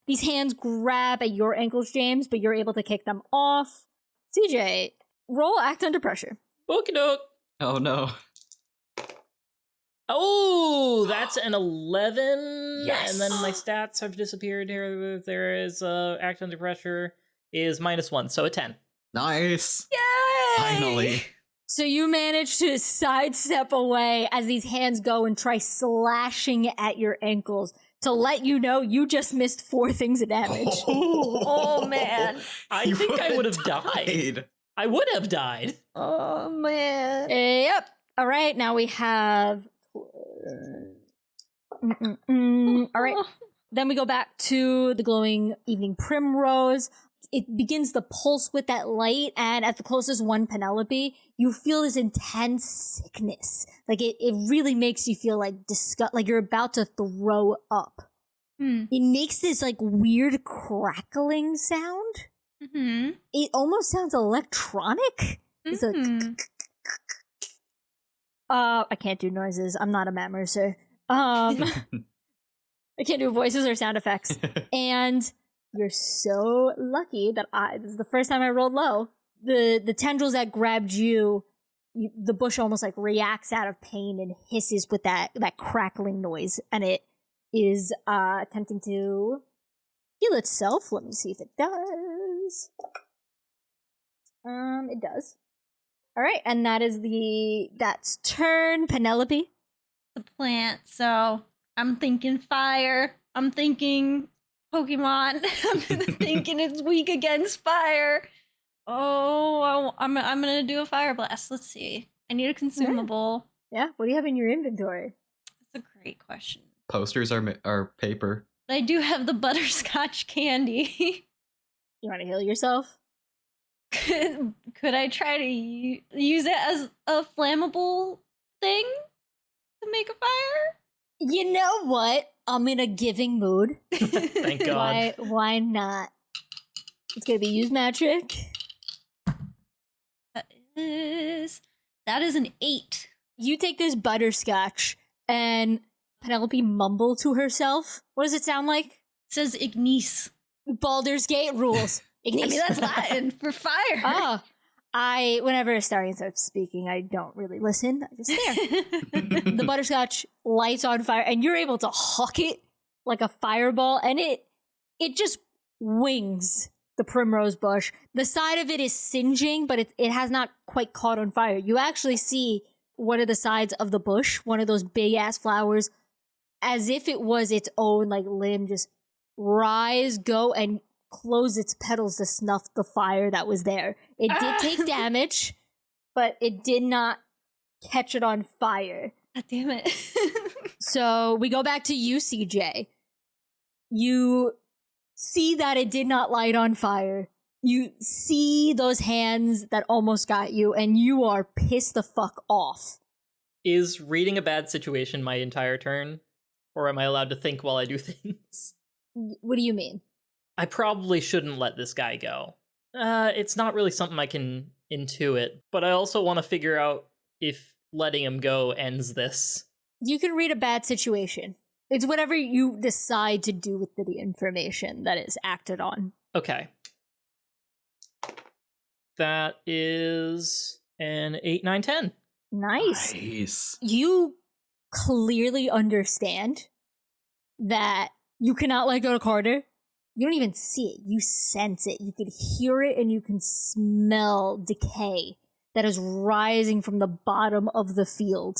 These hands grab at your ankles, James, but you're able to kick them off. CJ, roll act under pressure. Okie doke. Oh no. Oh, that's an 11. Yes. And then my stats have disappeared here. There is act under pressure is -1, so a 10. Nice. Yay! Finally. So you manage to sidestep away as these hands go and try slashing at your ankles to let you know you just missed 4 things of damage. Oh man. I think I would have died. I would have died. Oh man. Yep. All right, now we have... All right. Then we go back to the glowing evening primrose. It begins to pulse with that light, and at the closest one, Penelope, you feel this intense sickness. Like it really makes you feel like disgust, like you're about to throw up. It makes this like weird crackling sound. Mm-hmm. It almost sounds electronic. It's like I can't do noises. I'm not a mammerser. I can't do voices or sound effects. And you're so lucky that this is the first time I rolled low. The tendrils that grabbed you, the bush almost like reacts out of pain and hisses with that crackling noise, and it is attempting to heal itself. Let me see if it does. It does. All right, and that's turn. Penelope. The plant. So I'm thinking fire. I'm thinking Pokemon. I'm thinking it's weak against fire. Oh, I'm gonna do a fire blast. Let's see. I need a consumable. Yeah. What do you have in your inventory? That's a great question. Posters are paper. I do have the butterscotch candy. You want to heal yourself? Could I try to use it as a flammable thing to make a fire? You know what? I'm in a giving mood. Thank God. Why not? It's gonna be use magic. That is an 8. You take this butterscotch and Penelope mumble to herself. What does it sound like? It says Ignis. Baldur's Gate rules. Ignis. I mean, that's Latin for fire. Oh. Whenever Astarion starts speaking, I don't really listen. I just stare. The butterscotch lights on fire, and you're able to huck it like a fireball, and it just wings the primrose bush. The side of it is singeing, but it has not quite caught on fire. You actually see one of the sides of the bush, one of those big ass flowers, as if it was its own like limb, just rise, go, and close its petals to snuff the fire that was there. It did take damage, but it did not catch it on fire. God damn it. So we go back to you, CJ. You see that it did not light on fire. You see those hands that almost got you, and you are pissed the fuck off. Is reading a bad situation my entire turn? Or am I allowed to think while I do things? What do you mean? I probably shouldn't let this guy go. It's not really something I can intuit, but I also want to figure out if letting him go ends this. You can read a bad situation. It's whatever you decide to do with the information that is acted on. Okay. That is an 8, 9, 10. Nice. Nice. You clearly understand that you cannot let go to Carter. You don't even see it. You sense it. You can hear it and you can smell decay that is rising from the bottom of the field.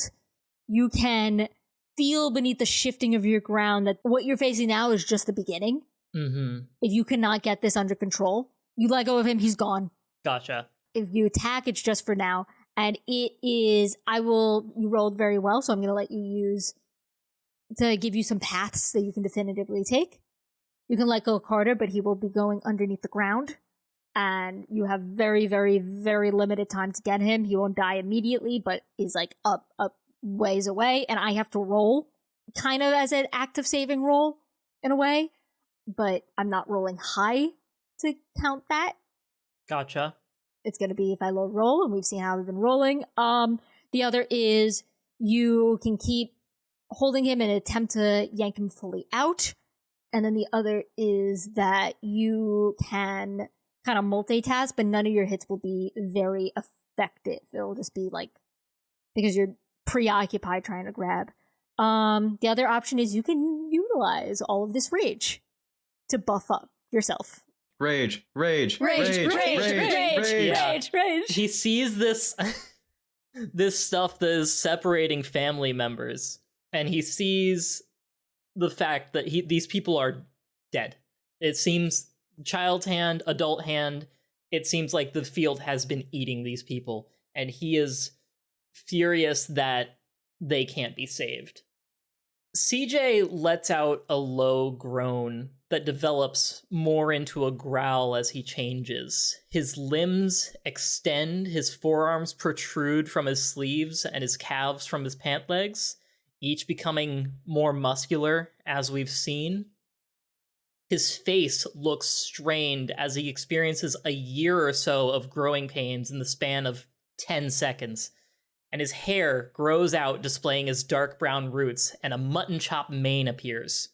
You can feel beneath the shifting of your ground that what you're facing now is just the beginning. Mm-hmm. If you cannot get this under control, you let go of him, he's gone. Gotcha. If you attack, it's just for now. And it is, you rolled very well, so I'm going to let you use to give you some paths that you can definitively take. You can let go of Carter, but he will be going underneath the ground. And you have very, very, very limited time to get him. He won't die immediately, but is like up ways away. And I have to roll kind of as an active saving roll in a way, but I'm not rolling high to count that. Gotcha. It's going to be if I low roll, and we've seen how we've been rolling. The other is you can keep holding him and attempt to yank him fully out. And then the other is that you can kind of multitask, but none of your hits will be very effective. It'll just be like, because you're preoccupied trying to grab. The other option is you can utilize all of this rage to buff up yourself. Rage. He sees this this stuff that is separating family members, and he sees the fact that these people are dead. It seems child's hand, adult hand, it seems like the field has been eating these people, and he is furious that they can't be saved. CJ lets out a low groan that develops more into a growl as he changes. His limbs extend, his forearms protrude from his sleeves, and his calves from his pant legs, each becoming more muscular as we've seen. His face looks strained as he experiences a year or so of growing pains in the span of 10 seconds. And his hair grows out, displaying his dark brown roots, and a mutton chop mane appears.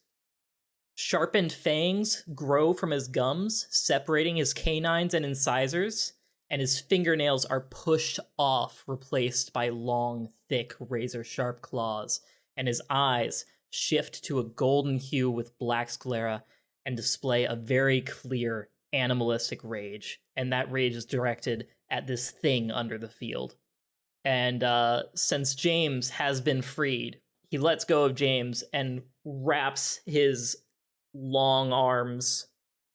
Sharpened fangs grow from his gums, separating his canines and incisors, and his fingernails are pushed off, replaced by long, thick, razor-sharp claws, and his eyes shift to a golden hue with black sclera and display a very clear animalistic rage, and that rage is directed at this thing under the field. And since James has been freed, he lets go of James and wraps his long arms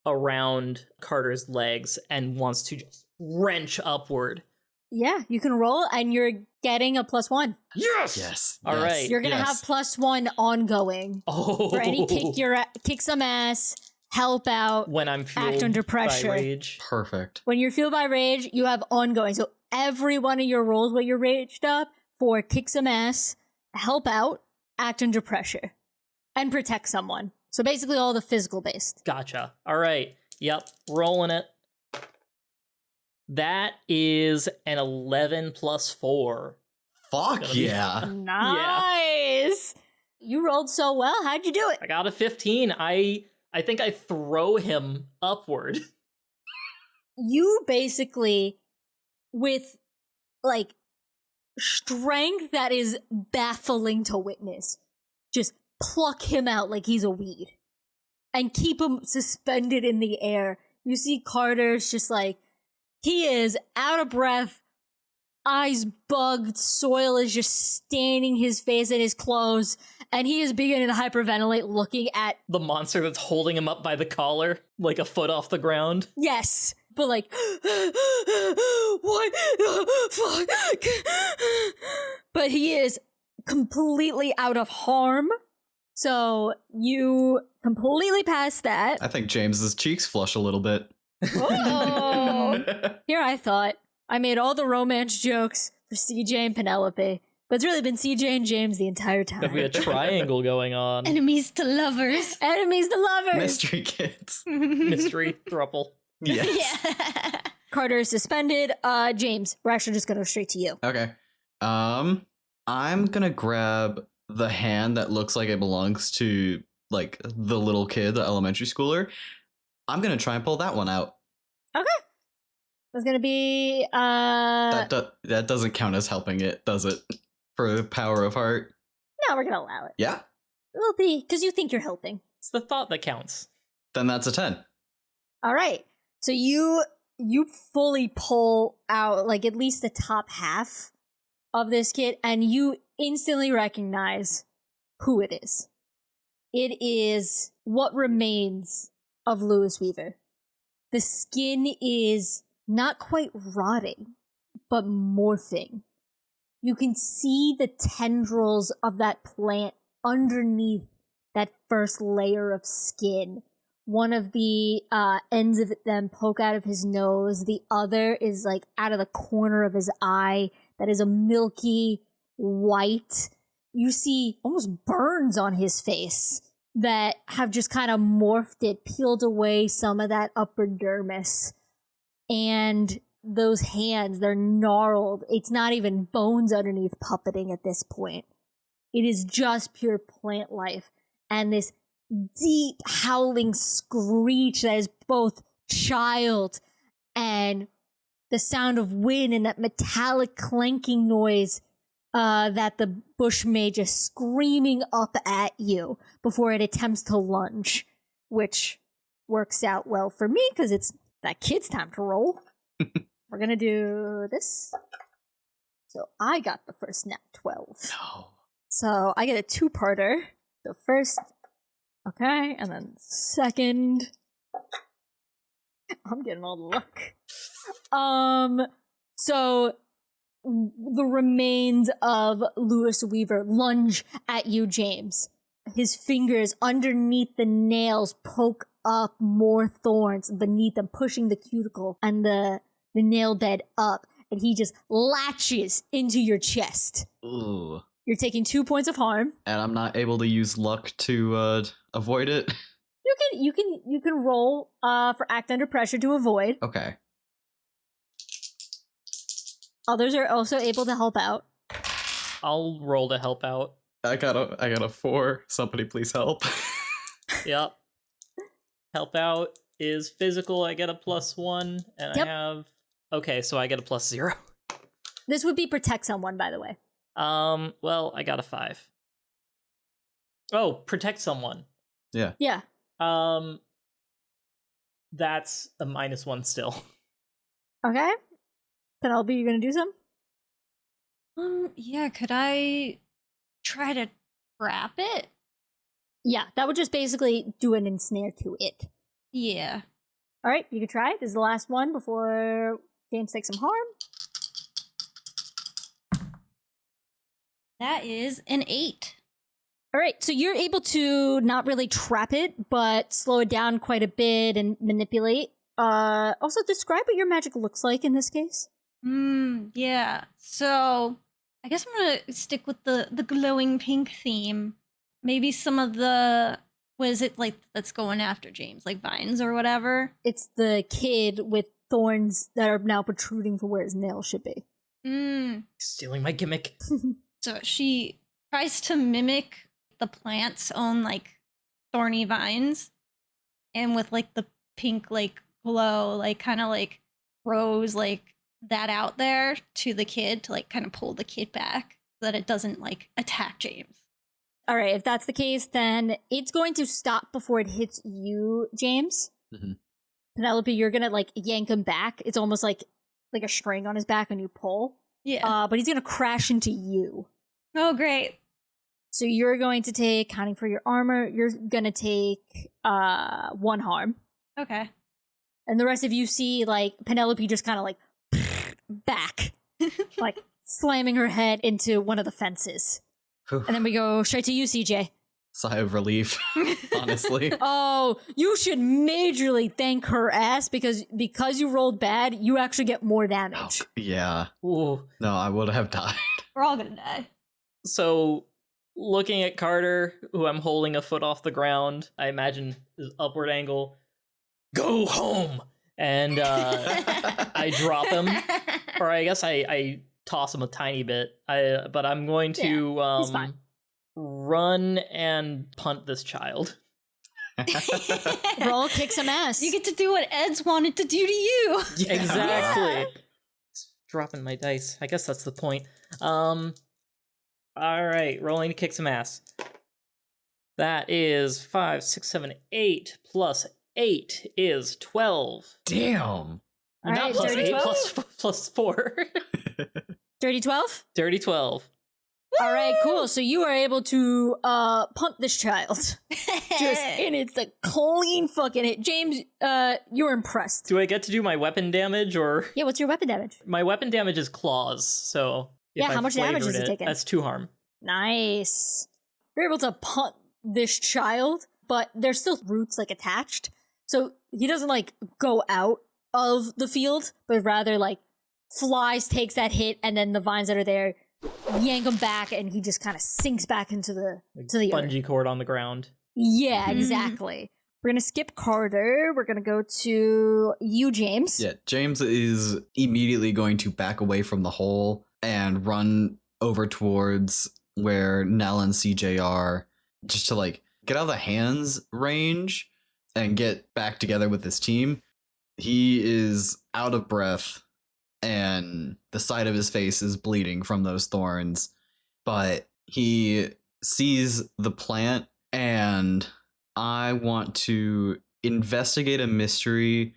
around Carter's legs and wants to just wrench upward. Yeah, you can roll, and you're getting a +1. Yes. All right. You're gonna have +1 ongoing Oh, for any kick some ass, help out, when I'm fueled act under pressure. by rage. Perfect. When you're fueled by rage, you have ongoing. So every one of your rolls where you're raged up for kick some ass, help out, act under pressure, and protect someone. So basically all the physical based. Gotcha. All right. Yep. Rolling it. That is an 11 plus 4. Fuck yeah. Nice. You rolled so well. How'd you do it? I got a 15. I think I throw him upward. You basically, with like strength that is baffling to witness, just pluck him out like he's a weed and keep him suspended in the air. You see Carter's just like, he is out of breath, eyes bugged, soil is just staining his face and his clothes, and he is beginning to hyperventilate looking at The monster that's holding him up by the collar, like a foot off the ground. yes, but like what the fuck? But he is completely out of harm. So you completely pass that. I think James's cheeks flush a little bit. Oh, here I thought I made all the romance jokes for CJ and Penelope, but it's really been CJ and James the entire time. There'd be a triangle going on. Enemies to lovers. Enemies to lovers. Mystery kids. Mystery throuple. Yes. Yeah. Carter is suspended. James, we're actually just gonna go straight to you. Okay. I'm gonna grab the hand that looks like it belongs to like the little kid, the elementary schooler. I'm gonna try and pull that one out. Okay. That's gonna be That doesn't count as helping it, does it? For the power of heart. no, we're gonna allow it. Yeah. It'll be because you think you're helping. It's the thought that counts. Then that's a 10. All right. So you fully pull out like at least the top half of this kit, and you instantly recognize who it is. It is what remains of Lewis Weaver. The skin is not quite rotting, but morphing. You can see the tendrils of that plant underneath that first layer of skin. One of the ends of them poke out of his nose. The other is like out of the corner of his eye. That is a milky white. You see almost burns on his face that have just kind of morphed it, peeled away some of that upper dermis. And those hands, they're gnarled. It's not even bones underneath puppeting at this point. It is just pure plant life. And this deep howling screech that is both child and the sound of wind and that metallic clanking noise that the bushmage is screaming up at you before it attempts to lunge, which works out well for me because it's that kid's time to roll. We're gonna do this. So I got the first nat 12. No. So I get a two-parter. The first, okay, and then second. I'm getting all the luck. So the remains of Lewis Weaver lunge at you, James. His fingers underneath the nails poke up more thorns beneath them, pushing the cuticle and the nail bed up, and he just latches into your chest. Ooh. You're taking 2 points of harm. And I'm not able to use luck to avoid it. You can roll for act under pressure to avoid. Okay. Others are also able to help out. I'll roll to help out. I got a 4. Somebody please help. Yep. Help out is physical. I get a +1, and Yep. I have. Okay, so I get a +0. This would be protect someone, by the way. Well, I got a 5. Oh, protect someone. Yeah. Yeah. That's a -1 still. Okay. Penelope, you gonna do some? Yeah, could I try to trap it? Yeah, that would just basically do an ensnare to it. Yeah. All right, you can try. This is the last one before James takes some harm. That is an 8. All right, so you're able to not really trap it, but slow it down quite a bit and manipulate. Also, describe what your magic looks like in this case. Yeah. So I guess I'm gonna stick with the glowing pink theme. Maybe some of the, what is it like that's going after James, like vines or whatever? It's the kid with thorns that are now protruding from where his nails should be. Stealing my gimmick. So she tries to mimic the plant's own like thorny vines, and with like the pink like glow, like kind of like throws like that out there to the kid to like kind of pull the kid back so that it doesn't like attack James. All right, if that's the case, then it's going to stop before it hits you, James. Mhm. Penelope, you're gonna like yank him back. It's almost like a string on his back when you pull. Yeah. But he's gonna crash into you. Oh, great. So you're going to take, counting for your armor, you're gonna take 1 harm. Okay. And the rest of you see like Penelope just kind of like back, like slamming her head into one of the fences. Whew. And then we go straight to you, CJ. Sigh of relief, honestly. Oh, you should majorly thank her ass because you rolled bad, you actually get more damage. Yeah. Ooh. No, I would have died. We're all gonna die. So, looking at Carter, who I'm holding a foot off the ground, I imagine his upward angle. Go home! And I drop him. Or I guess I toss him a tiny bit. But I'm going to he's fine. run and punt this child. Roll, kick some ass. You get to do what Ed's wanted to do to you. Yeah. Exactly. It's dropping my dice. I guess that's the point. All right, rolling to kick some ass. That is 5, 6, 7, 8 plus 8 is 12. Damn. All Not right, plus dirty 8, 12? plus 4. Dirty 12? Dirty 12. All right, cool. So you are able to punt this child. And it's a clean fucking hit. James, you're impressed. Do I get to do my weapon damage or? Yeah, what's your weapon damage? My weapon damage is claws, so if Yeah, how I much damage flavored is it taking? That's 2 harm. Nice. You're able to punt this child, but there's still roots like attached. So he doesn't like go out of the field, but rather like flies, takes that hit, and then the vines that are there yank him back, and he just kind of sinks back into the to the earth. Bungee cord on the ground. Yeah, Mhm. exactly. We're gonna skip Carter. We're gonna go to you, James. Yeah, James is immediately going to back away from the hole and run over towards where Nel and CJ are, just to like get out of the hands range and get back together with his team. He is out of breath and the side of his face is bleeding from those thorns, but he sees the plant, and I want to investigate a mystery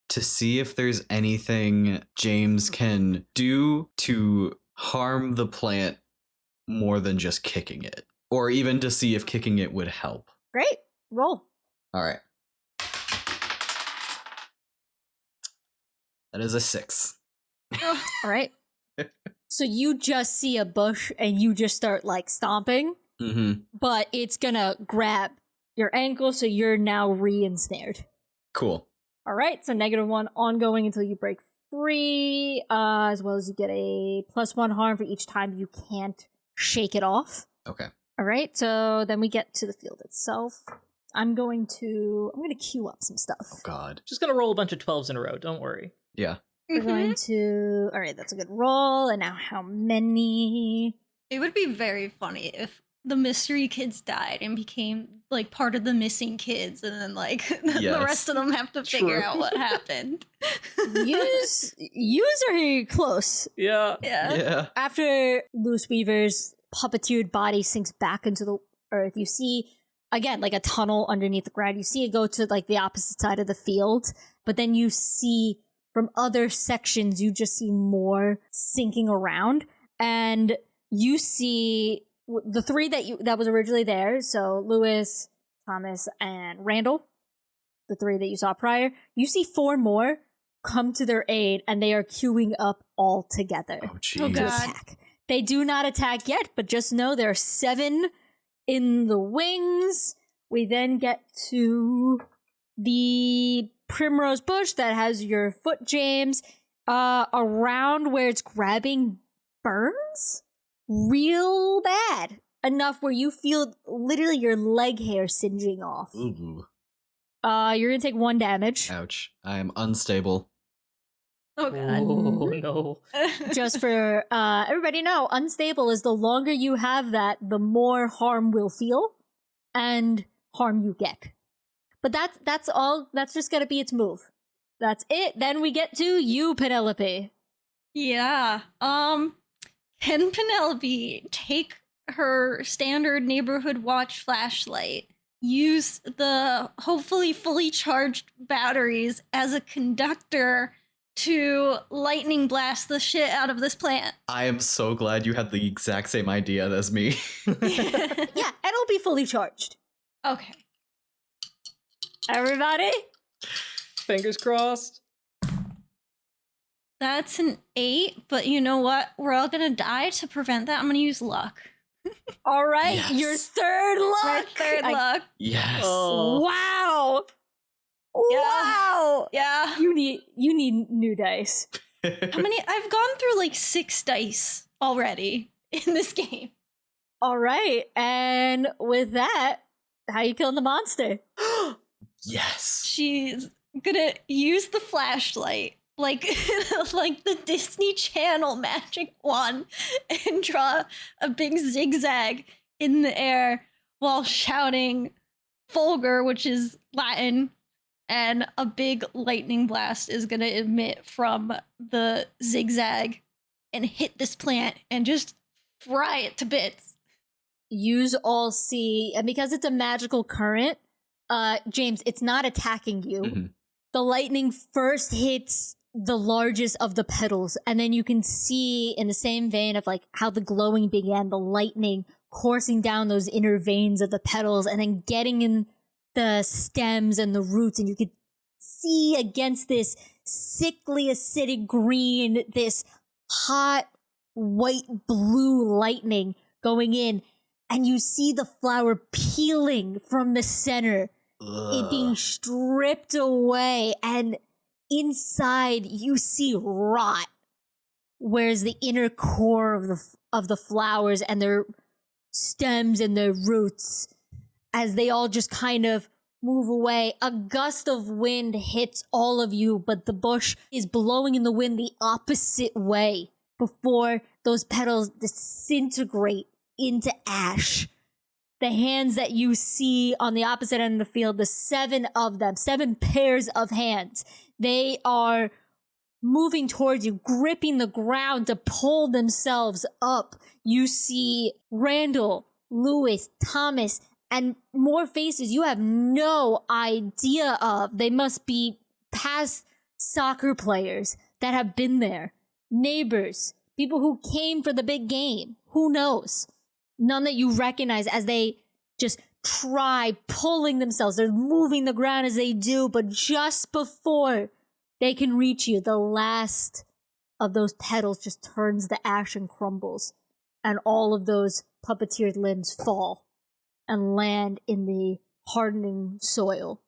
to see if there's anything James can do to harm the plant more than just kicking it, or even to see if kicking it would help. Great. Roll. All right. That is a 6. All right. So you just see a bush and you just start like stomping, Mm-hmm. but it's gonna grab your ankle, so you're now re-ensnared. Cool. All right, so -1 ongoing until you break free, as well as you get a +1 harm for each time you can't shake it off. Okay. All right, so then we get to the field itself. I'm gonna queue up some stuff. Oh God. Just gonna roll a bunch of 12s in a row, don't worry. Yeah. We're going to. All right, that's a good roll. And now, how many? It would be very funny if the mystery kids died and became like part of the missing kids, and then like the Yes. rest of them have to figure True. out what happened. Yous are close. Yeah. Yeah. Yeah. After Loose Weaver's puppeteered body sinks back into the earth, you see again like a tunnel underneath the ground. You see it go to like the opposite side of the field, but then you see from other sections, you just see more sinking around, and you see the three that was originally there. So Lewis, Thomas, and Randall, the three that you saw prior. You see 4 more come to their aid, and they are queuing up all together Oh jeez. Oh, to God. attack. They do not attack yet, but just know there are 7 in the wings. We then get to the primrose bush that has your foot, James. Around where it's grabbing burns real bad. Enough where you feel literally your leg hair singeing off. Ooh. You're gonna take 1 damage. Ouch. I am unstable. Oh god. Oh no. Just for everybody know, unstable is the longer you have that, the more harm will feel and harm you get. But that's all. That's just gonna be its move. That's it. Then we get to you, Penelope. Yeah. Can Penelope take her standard neighborhood watch flashlight, use the hopefully fully charged batteries as a conductor to lightning blast the shit out of this plant? I am so glad you had the exact same idea as me. Yeah, and it'll be fully charged. Okay. Everybody? Fingers crossed. That's an 8, but you know what? We're all gonna die to prevent that. I'm gonna use luck. All right, Yes. your third luck. My third luck. Yes. Oh. Wow. Yeah. Wow. Yeah. You need new dice. How many? I've gone through like 6 dice already in this game. All right, and with that, how you killing the monster? Yes. She's gonna use the flashlight like like the Disney Channel magic wand and draw a big zigzag in the air while shouting Fulgur, which is Latin, and a big lightning blast is gonna emit from the zigzag and hit this plant and just fry it to bits. yous all see, and because it's a magical current, James, it's not attacking you. Mm-hmm. The lightning first hits the largest of the petals, and then you can see in the same vein of like how the glowing began, the lightning coursing down those inner veins of the petals and then getting in the stems and the roots, and you could see against this sickly acidic green, this hot white blue lightning going in, and you see the flower peeling from the center, it being stripped away, and inside you see rot, whereas the inner core of the flowers and their stems and their roots, as they all just kind of move away, a gust of wind hits all of you, but the bush is blowing in the wind the opposite way before those petals disintegrate into ash. The hands that you see on the opposite end of the field, the 7 of them, 7 pairs of hands, they are moving towards you, gripping the ground to pull themselves up. You see Randall, Lewis, Thomas, and more faces you have no idea of. They must be past soccer players that have been there, neighbors, people who came for the big game. Who knows? None that you recognize as they just try pulling themselves. They're moving the ground as they do, but just before they can reach you, the last of those petals just turns to ash and crumbles, and all of those puppeteered limbs fall and land in the hardening soil.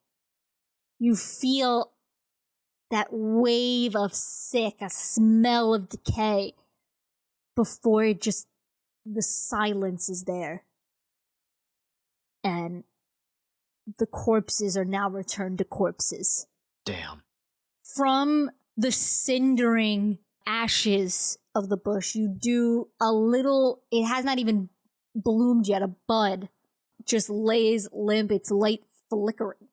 You feel that wave of sick, a smell of decay, before it just, the silence is there. And the corpses are now returned to corpses. Damn. From the cindering ashes of the bush, you do a little, it has not even bloomed yet, a bud just lays limp, its light flickering.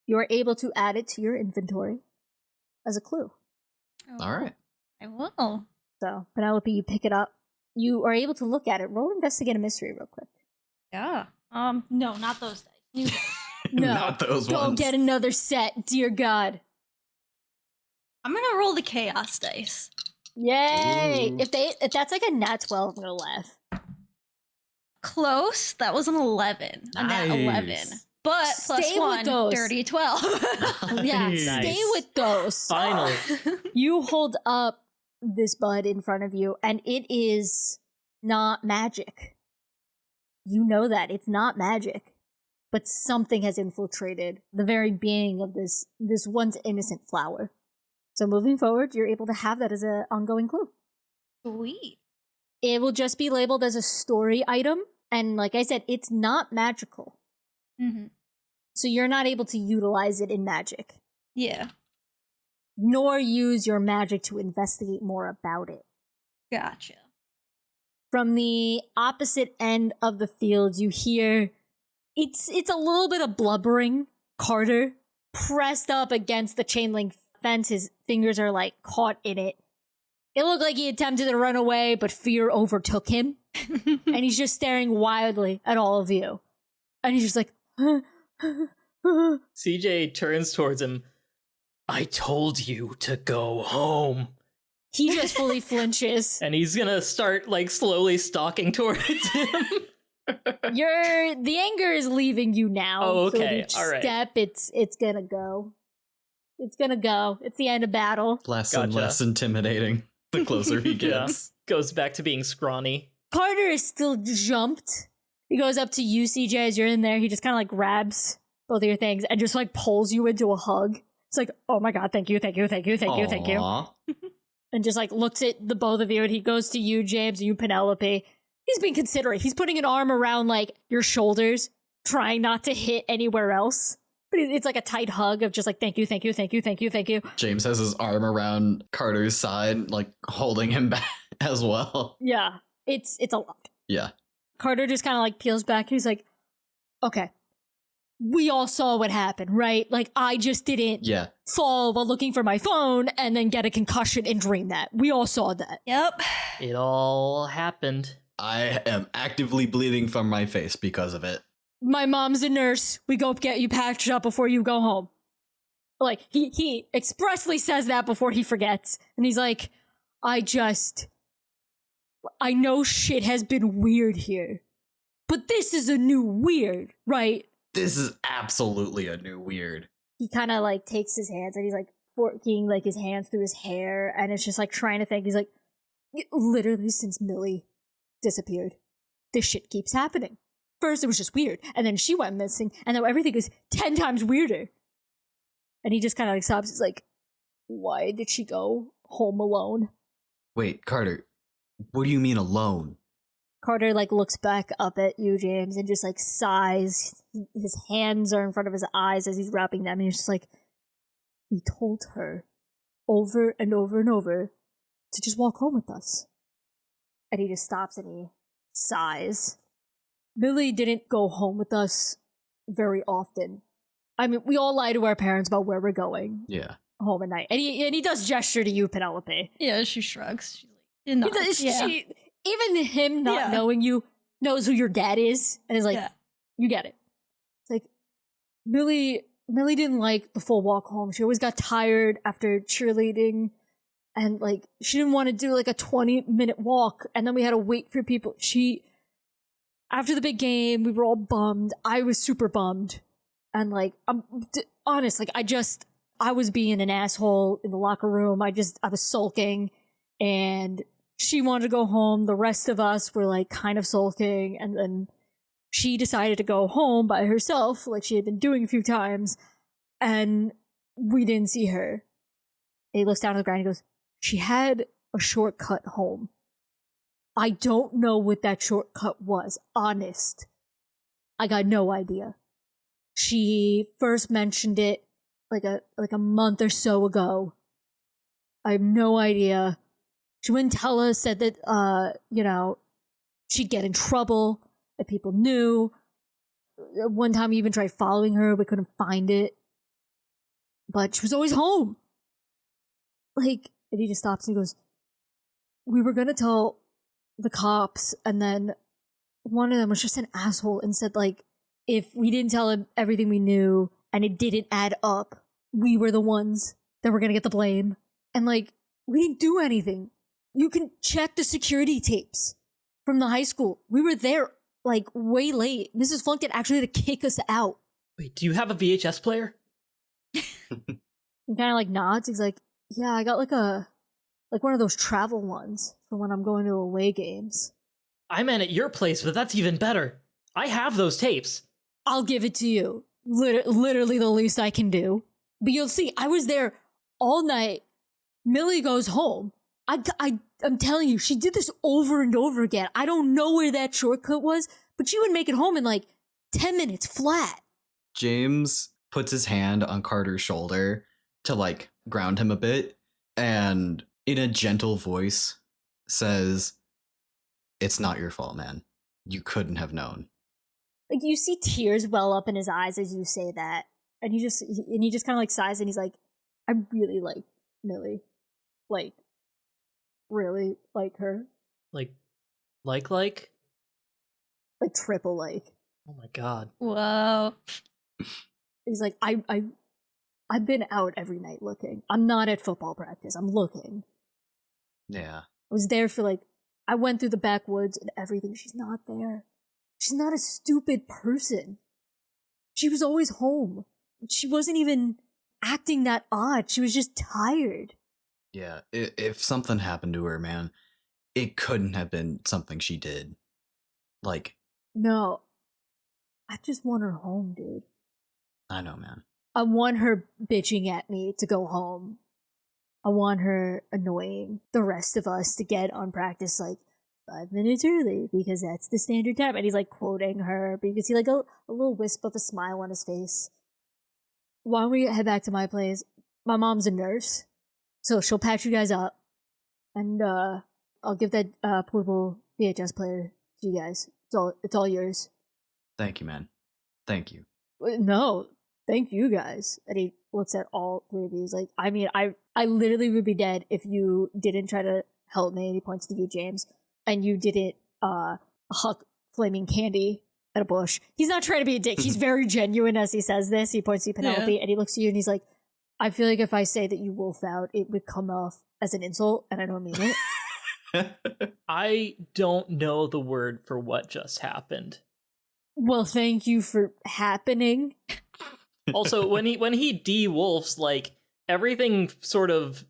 You are able to add it to your inventory as a clue. Oh, All right. I will. So, Penelope, you pick it up. You are able to look at it. Roll Investigate a Mystery real quick. Yeah. No, not those dice. New dice. No, Not those don't ones. get another set, dear God. I'm gonna roll the chaos dice. Yay! Ooh. If that's like a nat 12, I'm gonna laugh. Close. That was an 11. A nat 11. Nice. But plus Stay with 1, those. dirty 12. Yeah, Nice. stay with those. Finally. You hold up this bud in front of you, and it is not magic. You know that. It's not magic. But something has infiltrated the very being of this once innocent flower. So moving forward, you're able to have that as an ongoing clue. Sweet. It will just be labeled as a story item, and like I said, it's not magical. Mm-hmm. So you're not able to utilize it in magic, Yeah. nor use your magic to investigate more about it. Gotcha. From the opposite end of the field, you hear it's a little bit of blubbering. Carter, pressed up against the chain link fence, his fingers are like caught in it. It looked like he attempted to run away, but fear overtook him, and he's just staring wildly at all of you. And he's just like, CJ turns towards him. I told you to go home. he just fully flinches. And he's gonna start like slowly stalking towards him. The anger is leaving you now. Oh, So with okay. each All right. step, it's gonna go. It's gonna go. It's the end of battle. Less and Gotcha. less intimidating the closer he Yeah. gets. Goes back to being scrawny. Carter is still jumped. He goes up to you, CJ, as you're in there. He just kind of like grabs both of your things and just like pulls you into a hug. It's like, oh my God, thank you, thank you, thank you, thank you, thank you. Aw. And just like looks at the both of you, and he goes to you, James, you, Penelope. He's being considerate. He's putting an arm around like your shoulders, trying not to hit anywhere else. But it's like a tight hug of just like, thank you, thank you, thank you, thank you, thank you. James has his arm around Carter's side, like holding him back as well. Yeah, it's a lot. Yeah. Carter just kind of like peels back. He's like, okay, we all saw what happened, right? Like, I just didn't Yeah. fall while looking for my phone and then get a concussion and dream that. We all saw that. Yep. It all happened. I am actively bleeding from my face because of it. My mom's a nurse. We go get you patched up before you go home. Like, he expressly says that before he forgets. And he's like, I know shit has been weird here. But this is a new weird, right? This is absolutely a new weird. He kind of like takes his hands and he's like forking like his hands through his hair. And it's just like trying to think. He's like, literally since Millie disappeared, this shit keeps happening. First it was just weird. And then she went missing. And now everything is 10 times weirder. And he just kind of like sobs. He's like, why did she go home alone? Wait, Carter, what do you mean alone? Carter like looks back up at you, James, and just like sighs. His hands are in front of his eyes as he's wrapping them. And he's just like, we told her over and over and over to just walk home with us. And he just stops and he sighs. Millie didn't go home with us very often. I mean, we all lie to our parents about where we're going. Yeah. Home at night. And he does gesture to you, Penelope. Yeah, she shrugs. She's like, Even him not knowing you knows who your dad is and is like, you get it. It's like, Millie didn't like the full walk home. She always got tired after cheerleading and like, she didn't want to do like a 20-minute walk and then we had to wait for people. After the big game, we were all bummed. I was super bummed. And like, I'm honest, like I was being an asshole in the locker room. I was sulking and she wanted to go home. The rest of us were like kind of sulking. And then she decided to go home by herself, like she had been doing a few times. And we didn't see her. And he looks down at the ground and he goes, she had a shortcut home. I don't know what that shortcut was, honest. I got no idea. She first mentioned it like a month or so ago. I have no idea. She wouldn't tell us, said that, she'd get in trouble, that people knew. One time we even tried following her, we couldn't find it. But she was always home. Like, and he just stops and he goes, we were gonna tell the cops, and then one of them was just an asshole and said, like, if we didn't tell him everything we knew and it didn't add up, we were the ones that were gonna get the blame. And like, we didn't do anything. You can check the security tapes from the high school. We were there like way late. Mrs. Flunkett actually had to kick us out. Wait, do you have a VHS player? He kind of like nods. He's like, yeah, I got like one of those travel ones for when I'm going to away games. I meant at your place, but that's even better. I have those tapes. I'll give it to you. Literally the least I can do. But you'll see, I was there all night. Millie goes home. I'm telling you, she did this over and over again. I don't know where that shortcut was, but she would make it home in like 10 minutes flat. James puts his hand on Carter's shoulder to like ground him a bit and in a gentle voice says, it's not your fault, man. You couldn't have known. Like, you see tears well up in his eyes as you say that. And he just kind of like sighs and he's like, I really like Millie. Like, really like her. Like? Like triple like. Oh my god. Wow. He's like, I've been out every night looking. I'm not at football practice. I'm looking. Yeah. I was there for like, I went through the backwoods and everything. She's not there. She's not a stupid person. She was always home. She wasn't even acting that odd. She was just tired. Yeah. If something happened to her, man, it couldn't have been something she did. Like. No. I just want her home, dude. I know, man. I want her bitching at me to go home. I want her annoying the rest of us to get on practice like 5 minutes early because that's the standard time. And he's like quoting her, but you can see like a little wisp of a smile on his face. Why don't we head back to my place? My mom's a nurse, so she'll patch you guys up. And I'll give that portable VHS player to you guys. It's all yours. Thank you, man. Thank you. No, thank you guys. And he looks at all three of you. He's like, I mean, I literally would be dead if you didn't try to help me. And he points to you, James. And you didn't huck flaming candy at a bush. He's not trying to be a dick. He's very genuine as he says this. He points to Penelope and he looks at you and he's like, I feel like if I say that you wolf out, it would come off as an insult, and I don't mean it. I don't know the word for what just happened. Well, thank you for happening. Also, when he de-wolfs, like, everything sort of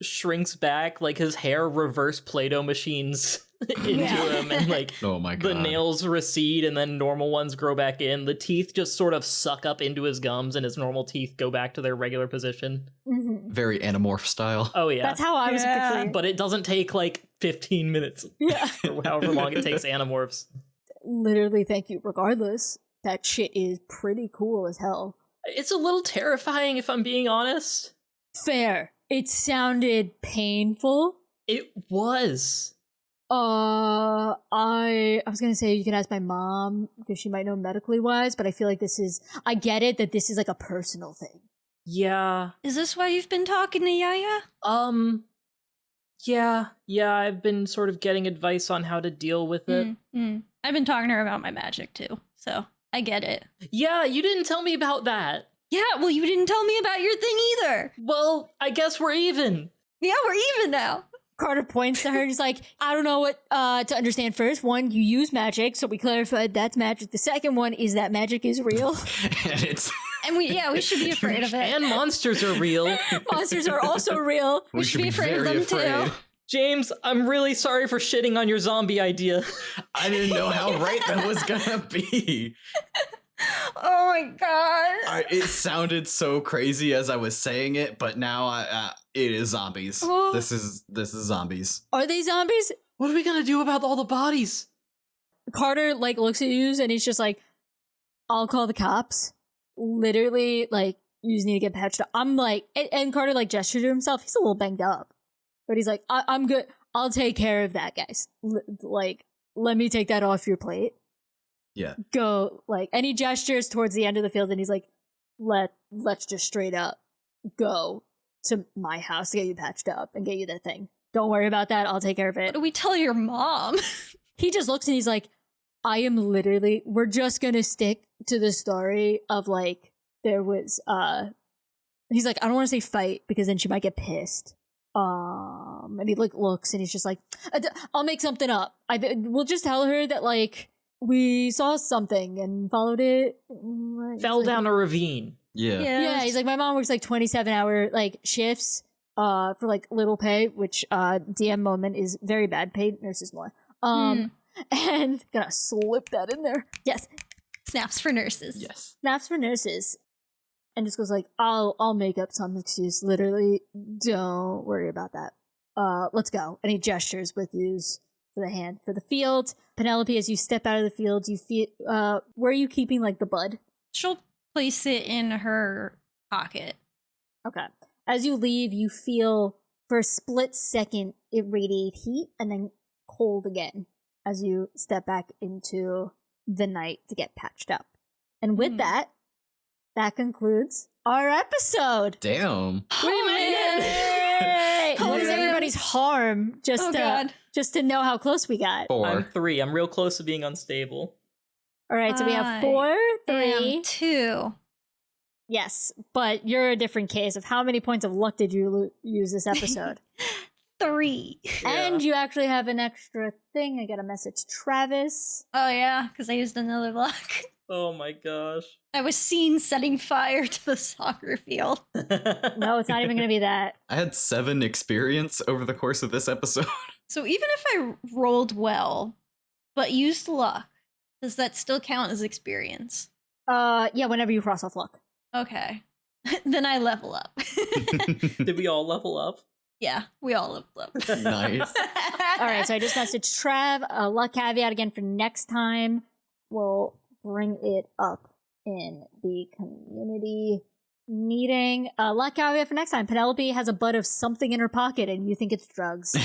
shrinks back, like his hair reverse Play-Doh machines into him, and like Oh my god. the nails recede and then normal ones grow back in. The teeth just sort of suck up into his gums and his normal teeth go back to their regular position. Mm-hmm. Very Animorph style. Oh yeah. That's how I was picturing. But it doesn't take like 15 minutes. Yeah. Or however long it takes Animorphs. Literally, thank you. Regardless, that shit is pretty cool as hell. It's a little terrifying if I'm being honest. Fair. It sounded painful. It was. I was gonna say you can ask my mom because she might know medically wise, but I feel like I get it that this is like a personal thing. Yeah. Is this why you've been talking to Yaya? Yeah, I've been sort of getting advice on how to deal with it. I've been talking to her about my magic too, so I get it. Yeah, you didn't tell me about that. Yeah, well, you didn't tell me about your thing either. Well, I guess we're even. Yeah, we're even now. Carter points to her and he's like, I don't know what to understand first. One, you use magic, so we clarified that's magic. The second one is that magic is real. And it's And we should be afraid of it. And monsters are real. Monsters are also real. We should be afraid of very them too. James, I'm really sorry for shitting on your zombie idea. I didn't know how right that was gonna be. Oh my god. It sounded so crazy as I was saying it, but now it is zombies. Oh. This is zombies. Are they zombies? What are we gonna do about all the bodies? Carter like looks at you and he's just like, I'll call the cops. Literally, like, you just need to get patched up. I'm like, and Carter like gestured to himself. He's a little banged up, but he's like, I'm good. I'll take care of that, guys. Like, let me take that off your plate. Yeah. Go, like, and he gestures towards the end of the field and he's like, let's just straight up go to my house to get you patched up and get you that thing. Don't worry about that. I'll take care of What it. do we tell your mom? He just looks and he's like, we're just gonna stick to the story of like, there was, he's like, I don't want to say fight because then she might get pissed. And he like looks and he's just like, I'll make something up. We'll just tell her that like, we saw something and followed it. Fell down a ravine. Yeah. Yeah, he's like, my mom works like 27-hour like shifts for like little pay, which DM moment is very bad. Paid nurses more. And gonna slip that in there. Yes. Snaps for nurses. Yes. Snaps for nurses. And just goes like, I'll make up some excuse. Literally, don't worry about that. Let's go. And he gestures with use for the hand for the field. Penelope, as you step out of the field, you feel where are you keeping like the bud? She'll place it in her pocket. Okay. As you leave, you feel for a split second it radiate heat and then cold again as you step back into the night to get patched up. And with that concludes our episode. Damn. We made it! Oh, What is man. everybody's harm? Just to know how close we got. 4. I'm 3. I'm real close to being unstable. All right, so we have 4, 3. And 2. Yes, but you're a different case of how many points of luck did you use this episode? 3. And you actually have an extra thing. I got a message, Travis. Oh yeah, because I used another luck. Oh my gosh. I was seen setting fire to the soccer field. No, it's not even going to be that. I had 7 experience over the course of this episode. So even if I rolled well, but used luck, does that still count as experience? Yeah, whenever you cross off luck. Okay. Then I level up. Did we all level up? Yeah, we all leveled up. Nice. All right, so I just messaged Trev. Luck caveat again for next time. We'll bring it up in the community meeting. Luck caveat for next time. Penelope has a bud of something in her pocket and you think it's drugs.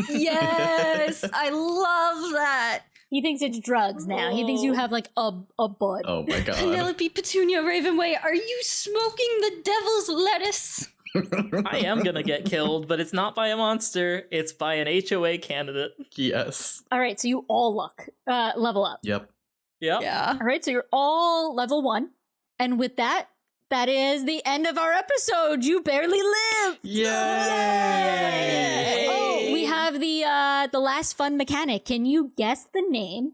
Yes, I love that. He thinks it's drugs now. He thinks you have like a bud. Oh my god. Penelope Petunia Ravenway, are you smoking the devil's lettuce? I am gonna get killed, but it's not by a monster. It's by an HOA candidate. Yes. All right, so you all level up. Yep. Yep. Yeah. All right, so you're all level 1. And with that, that is the end of our episode. You barely lived. Yay! Oh, we have the last fun mechanic. Can you guess the name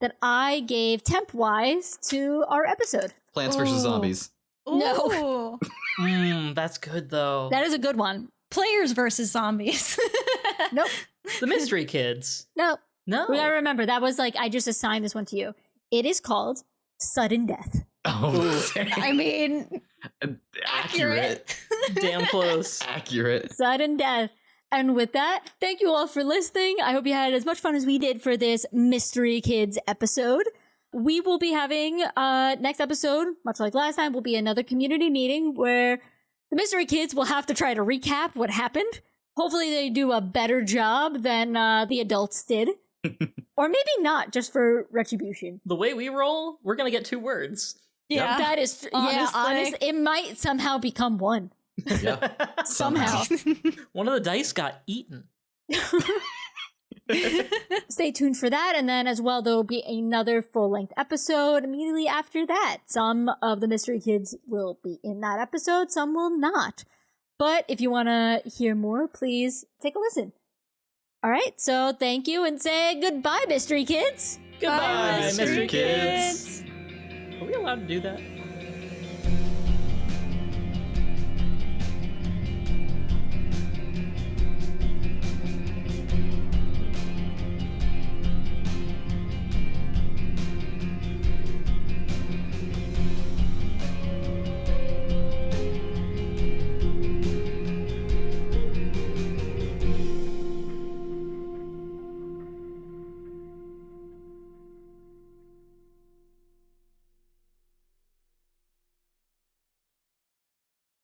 that I gave temp-wise to our episode? Plants vs. Zombies. No. Ooh. That's good though. That is a good one. Players versus zombies. Nope. The Mystery Kids. Nope. No. We gotta remember, that was like, I just assigned this one to you. It is called Sudden Death. Oh, I mean, accurate. Damn close. Accurate. Sudden Death. And with that, thank you all for listening. I hope you had as much fun as we did for this Mystery Kids episode. We will be having next episode, much like last time, will be another community meeting where the Mystery Kids will have to try to recap what happened. Hopefully they do a better job than the adults did. Or maybe not, just for retribution. The way we roll, we're gonna get 2 words. yeah. That is, yeah, honest. It might somehow become one. Yeah. Somehow. One of the dice got eaten. Stay tuned for that. And then as well, there will be another full-length episode immediately after that. Some of the Mystery Kids will be in that episode, some will not. But if you want to hear more, please take a listen. All right, so thank you and say goodbye, Mystery Kids. Goodbye, Mystery Mystery Kids. Kids. Are we allowed to do that?